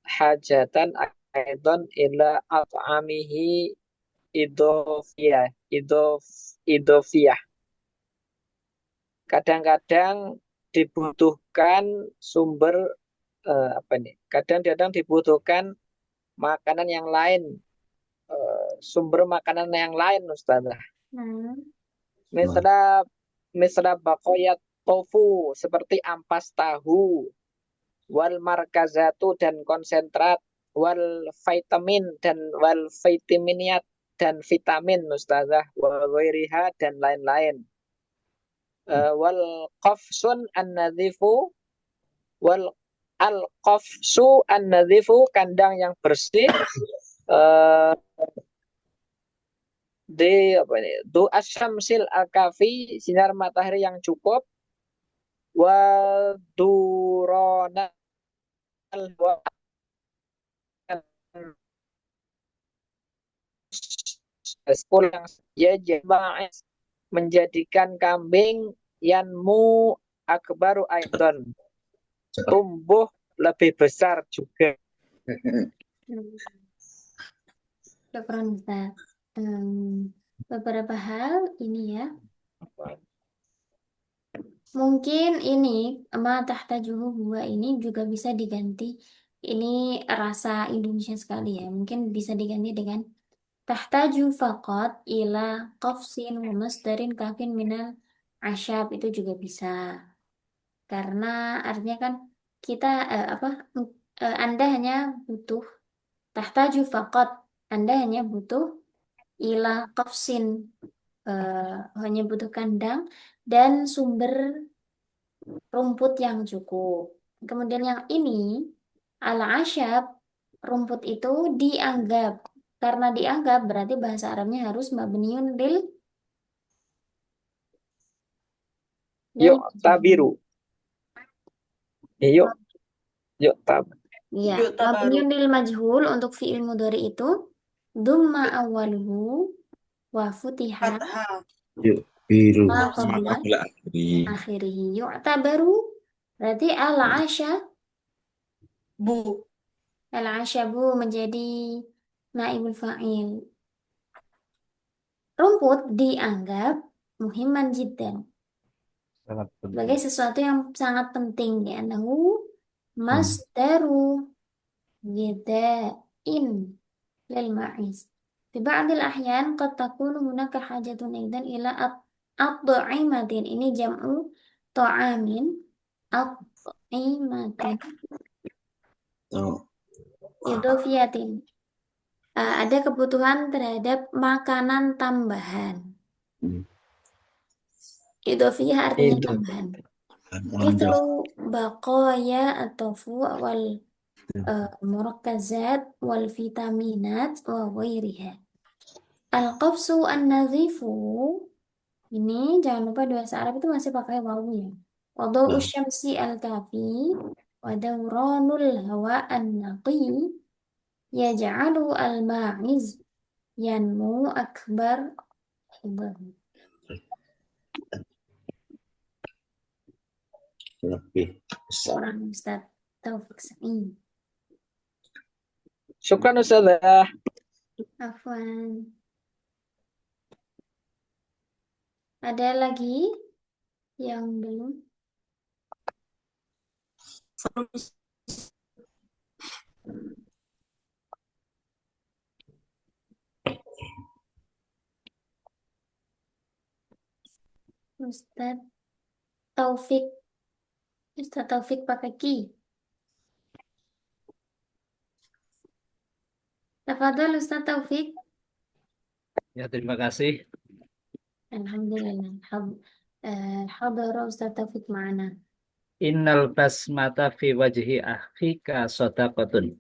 hajatan aidan ila at'amihi idofiyah. kadang-kadang dibutuhkan sumber kadang-kadang dibutuhkan makanan yang lain, sumber makanan yang lain, Ustazah. Misalnya bakoyat tofu seperti ampas tahu, wal markazatu dan konsentrat, wal vitaminiat dan vitamin, Ustazah, wa ghairiha dan lain-lain. Wal qafsun an-nadhifu wal al-qafsu an-nadhifu, kandang yang bersih, du asyamsil al-kafi, sinar matahari yang cukup, wa durona yang ya jema'is, menjadikan kambing yanmu akbaru aidan, tumbuh lebih besar juga. Syukran, Ustaz. Beberapa hal ini ya. Mungkin ini ma tahtajuhu huwa ini juga bisa diganti. Ini rasa Indonesia sekali ya. Mungkin bisa diganti dengan tahtaju faqat ila qafsin wa masdarin kafin minal asyab, itu juga bisa. Karena artinya kan kita Anda hanya butuh tahtaju faqat, Anda hanya butuh ila qafsin, hanya butuh kandang dan sumber rumput yang cukup. Kemudian yang ini al-asyab, rumput itu dianggap. Karena dianggap berarti bahasa Arabnya harus mabniun lil Yuk tabiru. Yuk tab. Ya, Yuk tabaru. mabniun lil majhul untuk fi'il mudhari itu dumma awwaluhu wa futiha Fathah. Biru. ma qabla Maqabla akhiri. akhirih. Yu'tabaru berarti al-asya, Bu. al-asyabu menjadi naibul fa'il. Rumput dianggap muhimman jiddan, Sangat sebagai penting. sesuatu yang sangat penting, ya nahu masdaru ghidha'in lil ma'iz. Fi ba'dil ahyan qad takunu hunaka hajatun aidan ila at-ta'imatin. Ini jam'u ta'amin, at-ta'imatin Oh, idhofiyatin. Ada kebutuhan terhadap makanan tambahan. hmm. Idhofiyah artinya Itu. tambahan. Anda Mithlu baqaya at-tofu wal murakkazat wal vitaminat wa ghairiha. Al-qafsu an-nadhifu, ini jangan lupa di bahasa Arab itu masih pakai wawu ya. Wa daw'u syamsi al-kafi wa dawranul hawa an-naqi yaj'alu al-ma'iz yanmu akbar hibahu. lebih besar. Orang Ustaz Taufik Sa'id. Syukran, Ustazah. Afwan. Ada lagi yang belum? Ustaz Taufik. Ustaz Taufik pakai ki. Tafadhal Ustaz Taufik. Ya, terima kasih. Alhamdulillah. Hadara Ustaz Taufik ma'ana. Innal basmata fi wajhi akhika shadaqatun.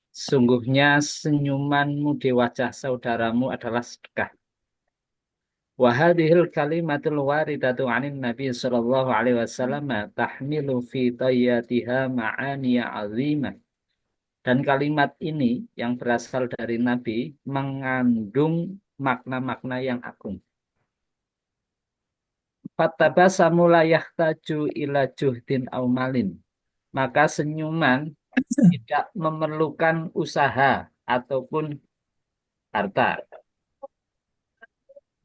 Sungguhnya senyumanmu di wajah saudaramu adalah sedekah. Wa hadhil kalimatul waridatu 'anin Nabi sallallahu alaihi wasallam tahmilu fi tayyatiha ma'aniya 'azimah. Dan kalimat ini yang berasal dari Nabi mengandung makna-makna yang agung. Fatabasamu la yahtaju ila juhdin aw malin. Maka senyuman tidak memerlukan usaha ataupun harta.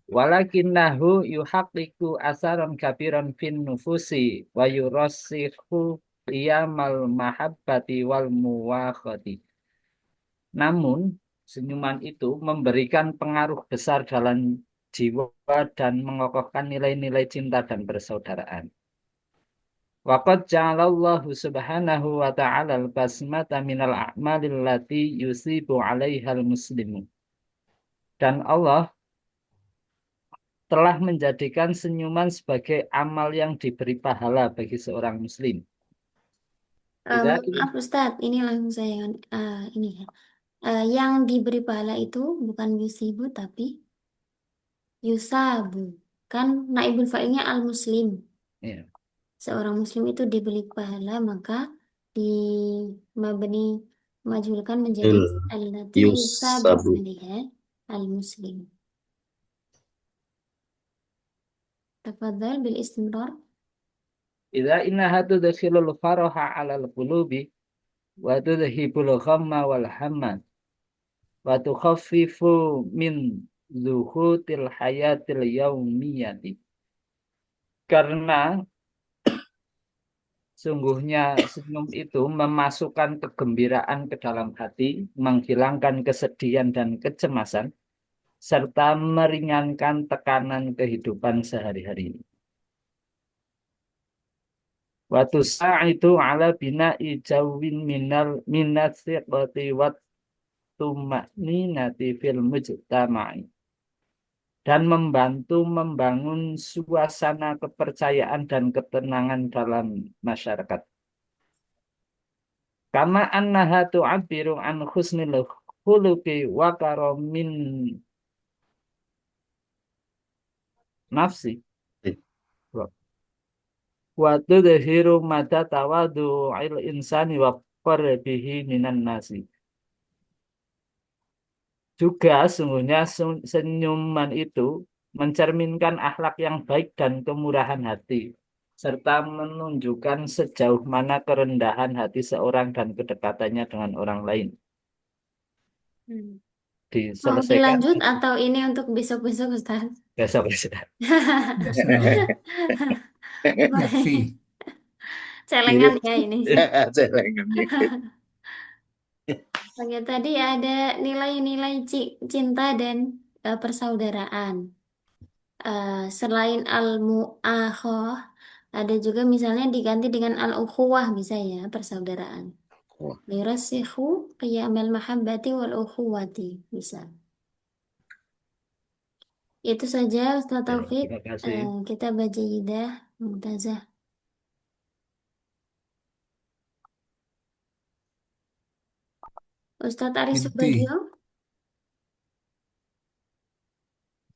Walakinnahu yuhaqqiqu asaran kabiran fin nufusi wa yurassihu qiyamal mahabbati wal muwakhati. Namun, senyuman itu memberikan pengaruh besar dalam jiwa dan mengokohkan nilai-nilai cinta dan persaudaraan. Waqad ja'alallahu subhanahu wa ta'ala al-basmata minal a'malil lati yusibu 'alaihal muslimu. Dan Allah telah menjadikan senyuman sebagai amal yang diberi pahala bagi seorang muslim. Maaf Ustadz, ini langsung saya ini ya. Yang diberi pahala itu bukan yusibu tapi yusabu. Kan naibul fa'ilnya al-muslim. Ya. Seorang muslim itu diberi pahala maka di mabni majhulkan menjadi allati yusabu Yusabu. alaiha al-muslim. Tafadhal bil istimrar. Idza innaha tudkhilul faraha 'alal qulubi wa tudhibul ghamma wal hamma wa tukhaffifu min zuhutil hayatil yaumiyati. Karena sungguhnya senyum itu memasukkan kegembiraan ke dalam hati, menghilangkan kesedihan dan kecemasan, serta meringankan tekanan kehidupan sehari-hari. Watu itu ala bina'i jawin minasiqati wat tuma'ninati fil mujtama'i. Dan membantu membangun suasana kepercayaan dan ketenangan dalam masyarakat. Kama annaha tu'abbiru an husnil khuluqi wa karamin nafsi. Wa tudhiru mata tawadu'il insani wa qarbihi minan nasi. Juga sungguhnya senyuman itu mencerminkan akhlak yang baik dan kemurahan hati, serta menunjukkan sejauh mana kerendahan hati seorang dan kedekatannya dengan orang lain. Mau Diselesaikan dilanjut atau ini untuk besok-besok Ustaz? besok. Yakfi. Celengan ya ini. Celengan. Oke, tadi ada nilai-nilai cinta dan persaudaraan. Selain al-mu'akhah, ada juga misalnya diganti dengan al-ukhuwah bisa ya, persaudaraan. Lirasikhu qiyamal mahabbati wal ukhuwati bisa. Itu saja Ustaz Taufik. Terima kasih. Kita baca Jidah Mumtazah. Ustadz Aris Inti. Subagio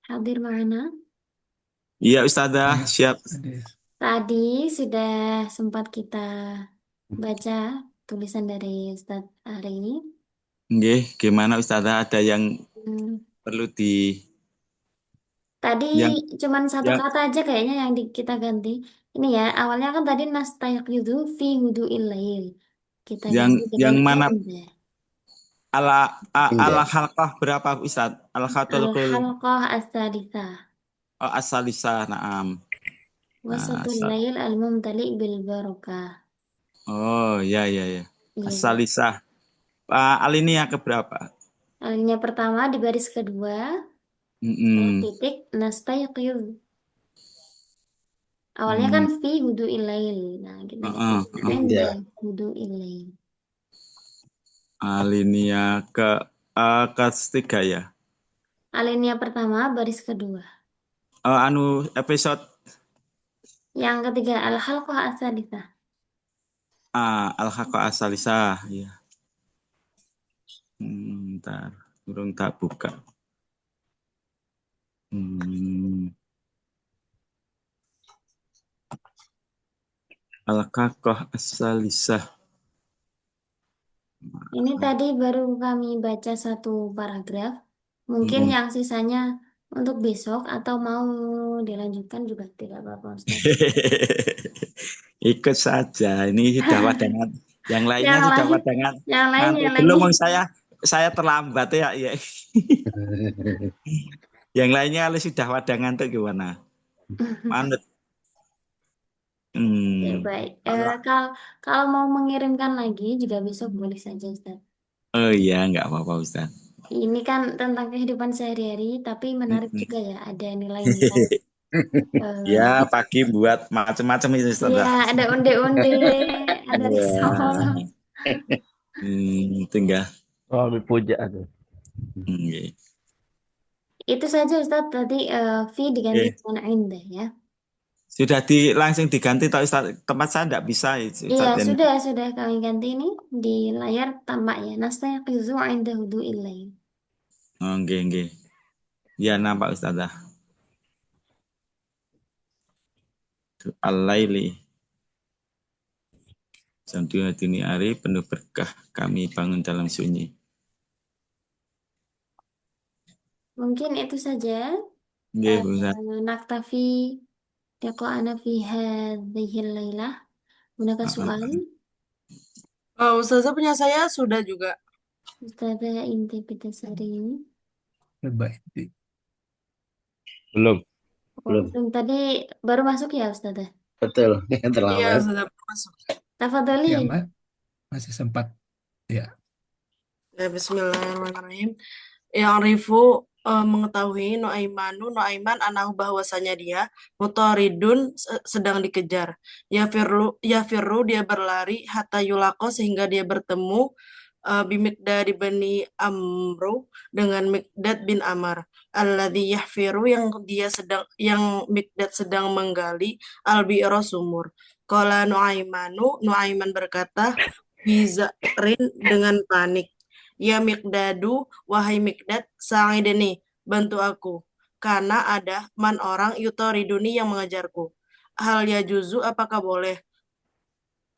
hadir mana? Iya Ustazah, Ya, siap. hadir. Tadi sudah sempat kita baca tulisan dari Ustadz hari ini. Nggih, gimana Ustazah, ada yang Hmm, perlu di Tadi yang cuman satu yang kata aja kayaknya yang kita ganti. Ini ya, awalnya kan tadi nastayqidu fi hudu'il lail. Kita ganti dengan mana indah. ala halqah berapa Ustaz? Al khatul Al-halqah as-saditsah. as-salisah, na'am. Wasatul lail al-mumtali bil barakah. Oh, ya. Iya. As-salisah. Alinea keberapa? Alinea pertama di baris kedua. Setelah titik nastayqiz. Awalnya kan fi hudu'il lail. Nah, kita ganti hudu'il lail. Alinea ketiga ya. Alinea pertama baris kedua. Episode Yang ketiga al-halqah as-saditsah. Al-Haqqah as-salisah ya. Bentar, burung tak buka. Al-Haqqah as-salisah. Ini tadi baru kami baca satu paragraf. Mungkin yang sisanya untuk besok atau mau dilanjutkan juga tidak apa-apa Ustaz. Ikut saja. Ini sudah wadangan. Yang lainnya Yang sudah lain- wadangan. Yang lain Belum lagi. saya terlambat ya. Yang lainnya kalau sudah pada ngantuk gimana? Manut. Ya, Hmm. baik. Allah. Kalau mau mengirimkan lagi juga besok boleh saja, Ustaz. Oh iya, nggak apa-apa Ustaz. Ini kan tentang kehidupan sehari-hari, tapi menarik juga ya. Ada nilai-nilai. Ya, eh, pagi buat macam-macam itu Ustaz. ya, ada onde-onde, ada risol. Ya. Tinggal. Oh, puja ada. Oke. Itu saja Ustaz. Tadi fi diganti Oke. dengan indah ya. Sudah langsung diganti tak Ustaz? Tempat saya enggak bisa Iya, Ustaz. sudah kami ganti ini di layar tampak ya. Nastayaqizu 'inda hudu'il lail. Oke, oke. Ya nampak Ustazah. Al-laili. Jam 2 dini hari penuh berkah kami bangun dalam sunyi. Mungkin itu saja. Oke, Ustaz. Naktafi liqa'ana fi hadhihi lailah. Hunaka soal. Ustazah punya saya sudah juga. Ustazah Inti Pitasari. Coba inti. Belum. Oh, belum tadi baru masuk ya Ustazah. Betul, Iya, terlambat. sudah masuk. Tafadhali. Ya, masih sempat. Ya, Ya, Bismillahirrahmanirrahim. Yang Rifu mengetahui Nuaiman anahu bahwasanya dia mutaridun sedang dikejar. Ya firru dia berlari hatta yulako sehingga dia bertemu Bimikdad bin Amru dengan Mikdad bin Amr. Alladzi yahfiru yang Mikdad sedang menggali al-bi'ra sumur. Qala Nuaiman berkata biza'rin dengan panik. Ya Mikdadu, wahai Mikdad, sa'idni, bantu aku. Karena ada orang yutoriduni yang mengejarku. Hal ya juzu, apakah boleh?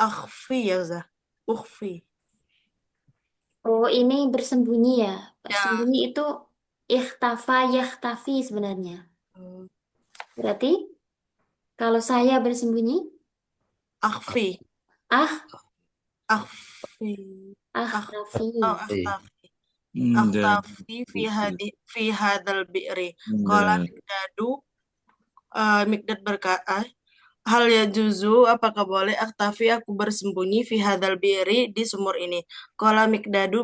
Akhfi ya Zah. Ukhfi. Oh, ini bersembunyi ya. Ya. Bersembunyi itu ikhtafa yahtafi sebenarnya. Berarti kalau saya bersembunyi, Akhfi. ah, Akhfi. akhtafi. Akhtafi. Akhtafi fi hadal bi'ri. Qala Mikdadu, Mikdad berkata, hal ya juzu, apakah boleh aktafi aku bersembunyi fi hadal bi'ri di sumur ini. Qala Mikdad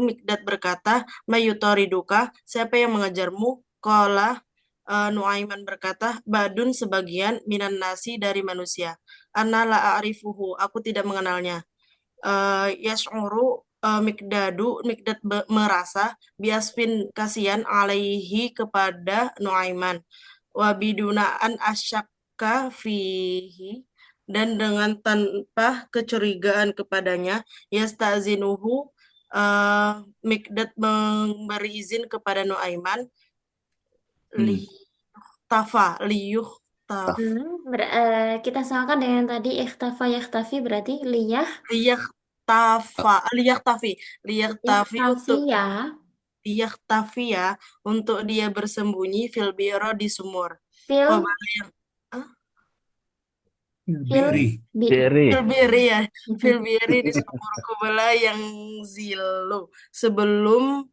berkata, mayutoriduka, siapa yang mengejarmu? Qala Nuaiman berkata, badun sebagian minan nasi dari manusia. Ana la a'rifuhu, aku tidak mengenalnya. Yash'uru Mikdad merasa biasfin kasihan alaihi kepada Nuaiman wabidunaan asyakka fihi dan dengan tanpa kecurigaan kepadanya yastazinuhu Mikdad memberi izin kepada Nuaiman liyuh taf Kita samakan dengan tadi ikhtafa yahtafi berarti liyaktafi untuk ikhtafi ya. liyaktafiya untuk dia bersembunyi fil biro di sumur. Fil biri. Biri. Filbiri ya, Filbiri di sumur Kubala yang zilu. Sebelum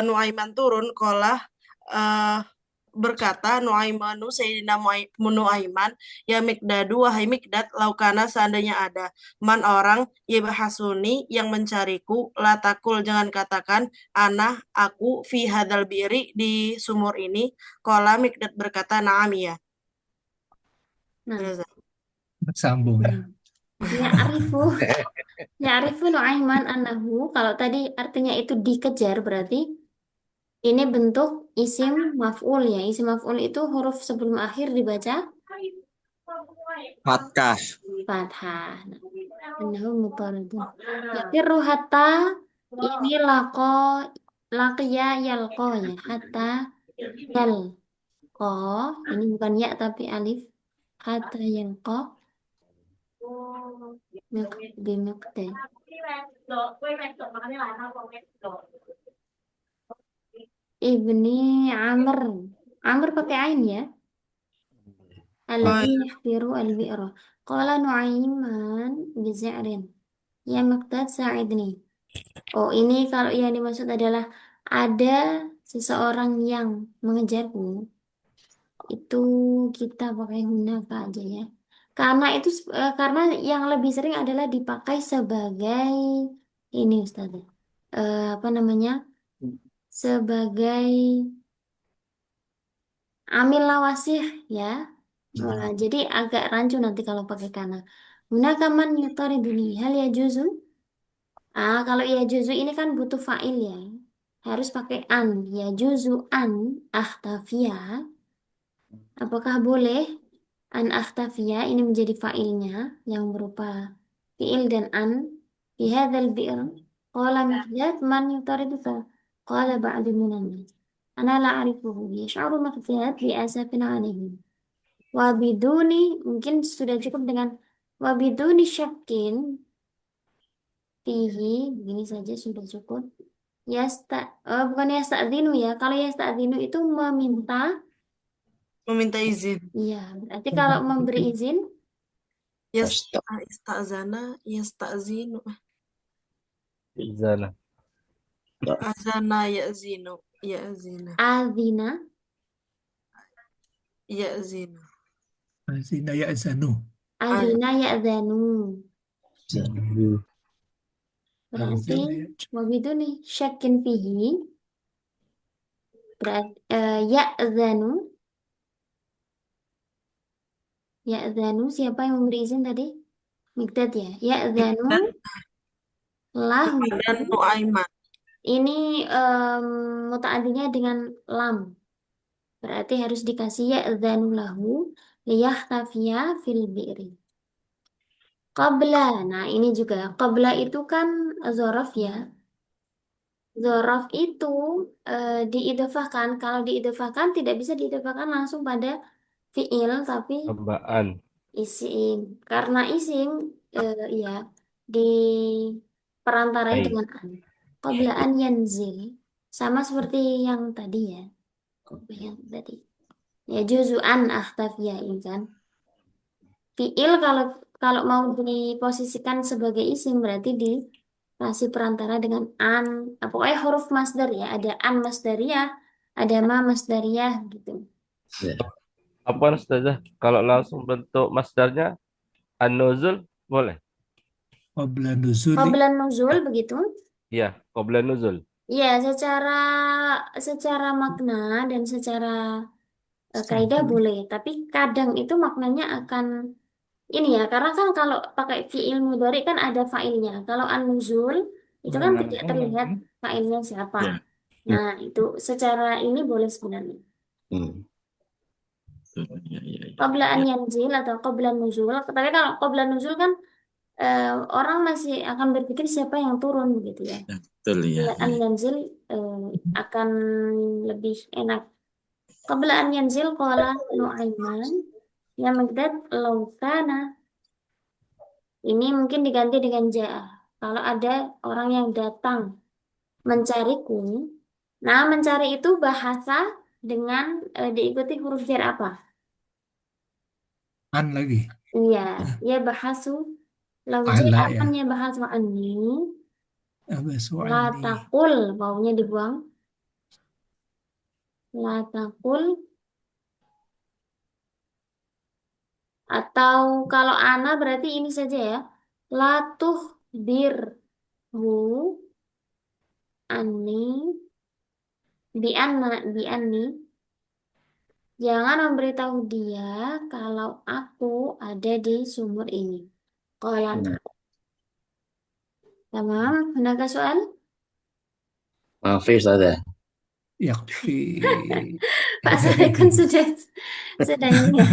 Nuaiman turun, Kolah berkata Nuaimanu Sayyidina Nuaiman, ya Mikdadu wahai Mikdad, laukana seandainya ada orang yibahasuni yang mencariku, latakul jangan katakan aku fi hadal biri di sumur ini. Kolah Mikdad berkata na'am ya. Nah, Sambung ya. Ya'rifu Nu'aiman annahu, kalau tadi artinya itu dikejar berarti ini bentuk isim maf'ul ya. Isim maf'ul itu huruf sebelum akhir dibaca Fatkah. fathah. Annahu mutaradun. Yafirru hatta ini laqiya yalqa ya. Hatta yalqa. Ini bukan ya tapi alif. Hatta yalqa bimiqdad. Ibni Amr. Amr pakai ain ya. Alladhi yahfiru al-bi'ra. Qala Nu'aiman biza'rin. Ya Miqdad sa'idni. Oh, ini kalau yang dimaksud adalah ada seseorang yang mengejarku. Itu kita pakai hunaka aja ya. Karena yang lebih sering adalah dipakai sebagai ini Ustaz. Apa namanya? Sebagai amil lawasih ya. Jadi agak rancu nanti kalau pakai kana. Hunaka man yutaridu hal ya juzu. Kalau ya juzu ini kan butuh fa'il ya. Harus pakai an. Ya juzu an ahtafia. Apakah boleh an ahtafia ini menjadi fa'ilnya yang berupa fi'il dan an fi hadzal bi'r. Qala Miqdad man yutariduka. Qala ba'du minan nas. Ana la a'rifuhu. Yash'uru Miqdad bi'asafin alaihim. Wabiduni mungkin sudah cukup dengan wabiduni syakin fihi begini saja sudah cukup. Bukan yasta'dzinu ya. Kalau yasta'dzinu itu Meminta izin. iya, berarti kalau memberi izin Ista'zana, yasta'zinu. Zana. Azana ya'zinu. Ya'zina. azina Ya'zinu. Azina ya'zanu. azina ya'zanu. Zanu. Berarti Azina ya'zanu. wabiduni syakin fihi berarti ya'zanu. Ya'zanu siapa yang memberi izin tadi? Miqdad ya. Ya'zanu lahu. Dan Nuaiman. Ini muta'adinya dengan lam. Berarti harus dikasih ya'zanu lahu liyahtafiya fil bi'ri. Qabla. Nah, ini juga qabla itu kan zorof ya. Zorof itu diidofahkan. Kalau diidofahkan tidak bisa diidofahkan langsung pada fi'il tapi Tambaan. isim. Karena isim ya diperantarai Hai. dengan an. Qabla an yanzil. Sama seperti yang tadi ya. Yang tadi. Ya juzu'an ahtafiya ini kan. Fi'il kalau mau diposisikan sebagai isim berarti dikasih perantara dengan an. Pokoknya huruf masdar ya. Ada an masdariyah, ada ma masdariyah gitu. Ya. Apa Ustazah? Kalau langsung bentuk masdarnya an-nuzul boleh? Qabla nuzuli. Qabla nuzul begitu. Iya, qabla nuzul. Ya, secara makna dan secara kaidah boleh, tapi kadang itu maknanya akan ini ya, karena kan kalau pakai fi'il mudhari kan ada fa'ilnya. Kalau an-nuzul itu kan tidak terlihat fa'ilnya siapa. Ya. Nah, itu secara ini boleh sebenarnya. Hmm. Ya, ya, ya. Qabla an yanzil atau qabla nuzul. Tapi kalau qabla nuzul kan orang masih akan berpikir siapa yang turun gitu ya. Ya, betul ya. Qabla an yanzil akan lebih enak. Qabla an yanzil qala Nu'aiman ya Miqdad law kana. Ini mungkin diganti dengan ja'a. Kalau ada orang yang datang mencariku. Nah, mencari itu bahasa dengan diikuti huruf jar apa? An lagi. Iya, ya bahasu. Lau Ala ya. akan ya bahasu anni. Abasu La anni. takul, baunya dibuang. La takul. Atau kalau ana berarti ini saja ya. Latuh birhu anni bi anni. Jangan memberitahu dia kalau aku ada di sumur ini. Kolan. Tamam, hunaka soal? Maaf ya Ustaz ya. Yakfi. Pak Sarekun sudah ini ya.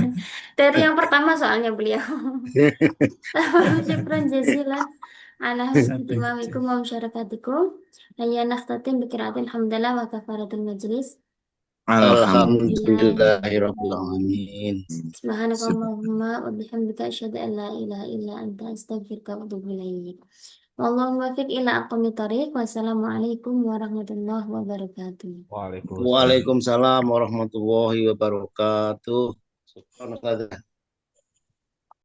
Dari yang pertama soalnya beliau. Syukran jazilan ala husni timamikum wa musyarakatikum. Hayya nakhtatim bi qiraatil hamdalah wa kafaratul majlis. Alhamdulillahirabbil alamin. Subhanakallahumma wa bihamdika asyhadu an la ilaha illa anta astaghfiruka wa atubu ilaik. Wallahu muwaffiq ila aqwamit thoriq. Wassalamualaikum warahmatullahi wabarakatuh. Waalaikumsalam. Waalaikumsalam warahmatullahi wabarakatuh. Subhanallah.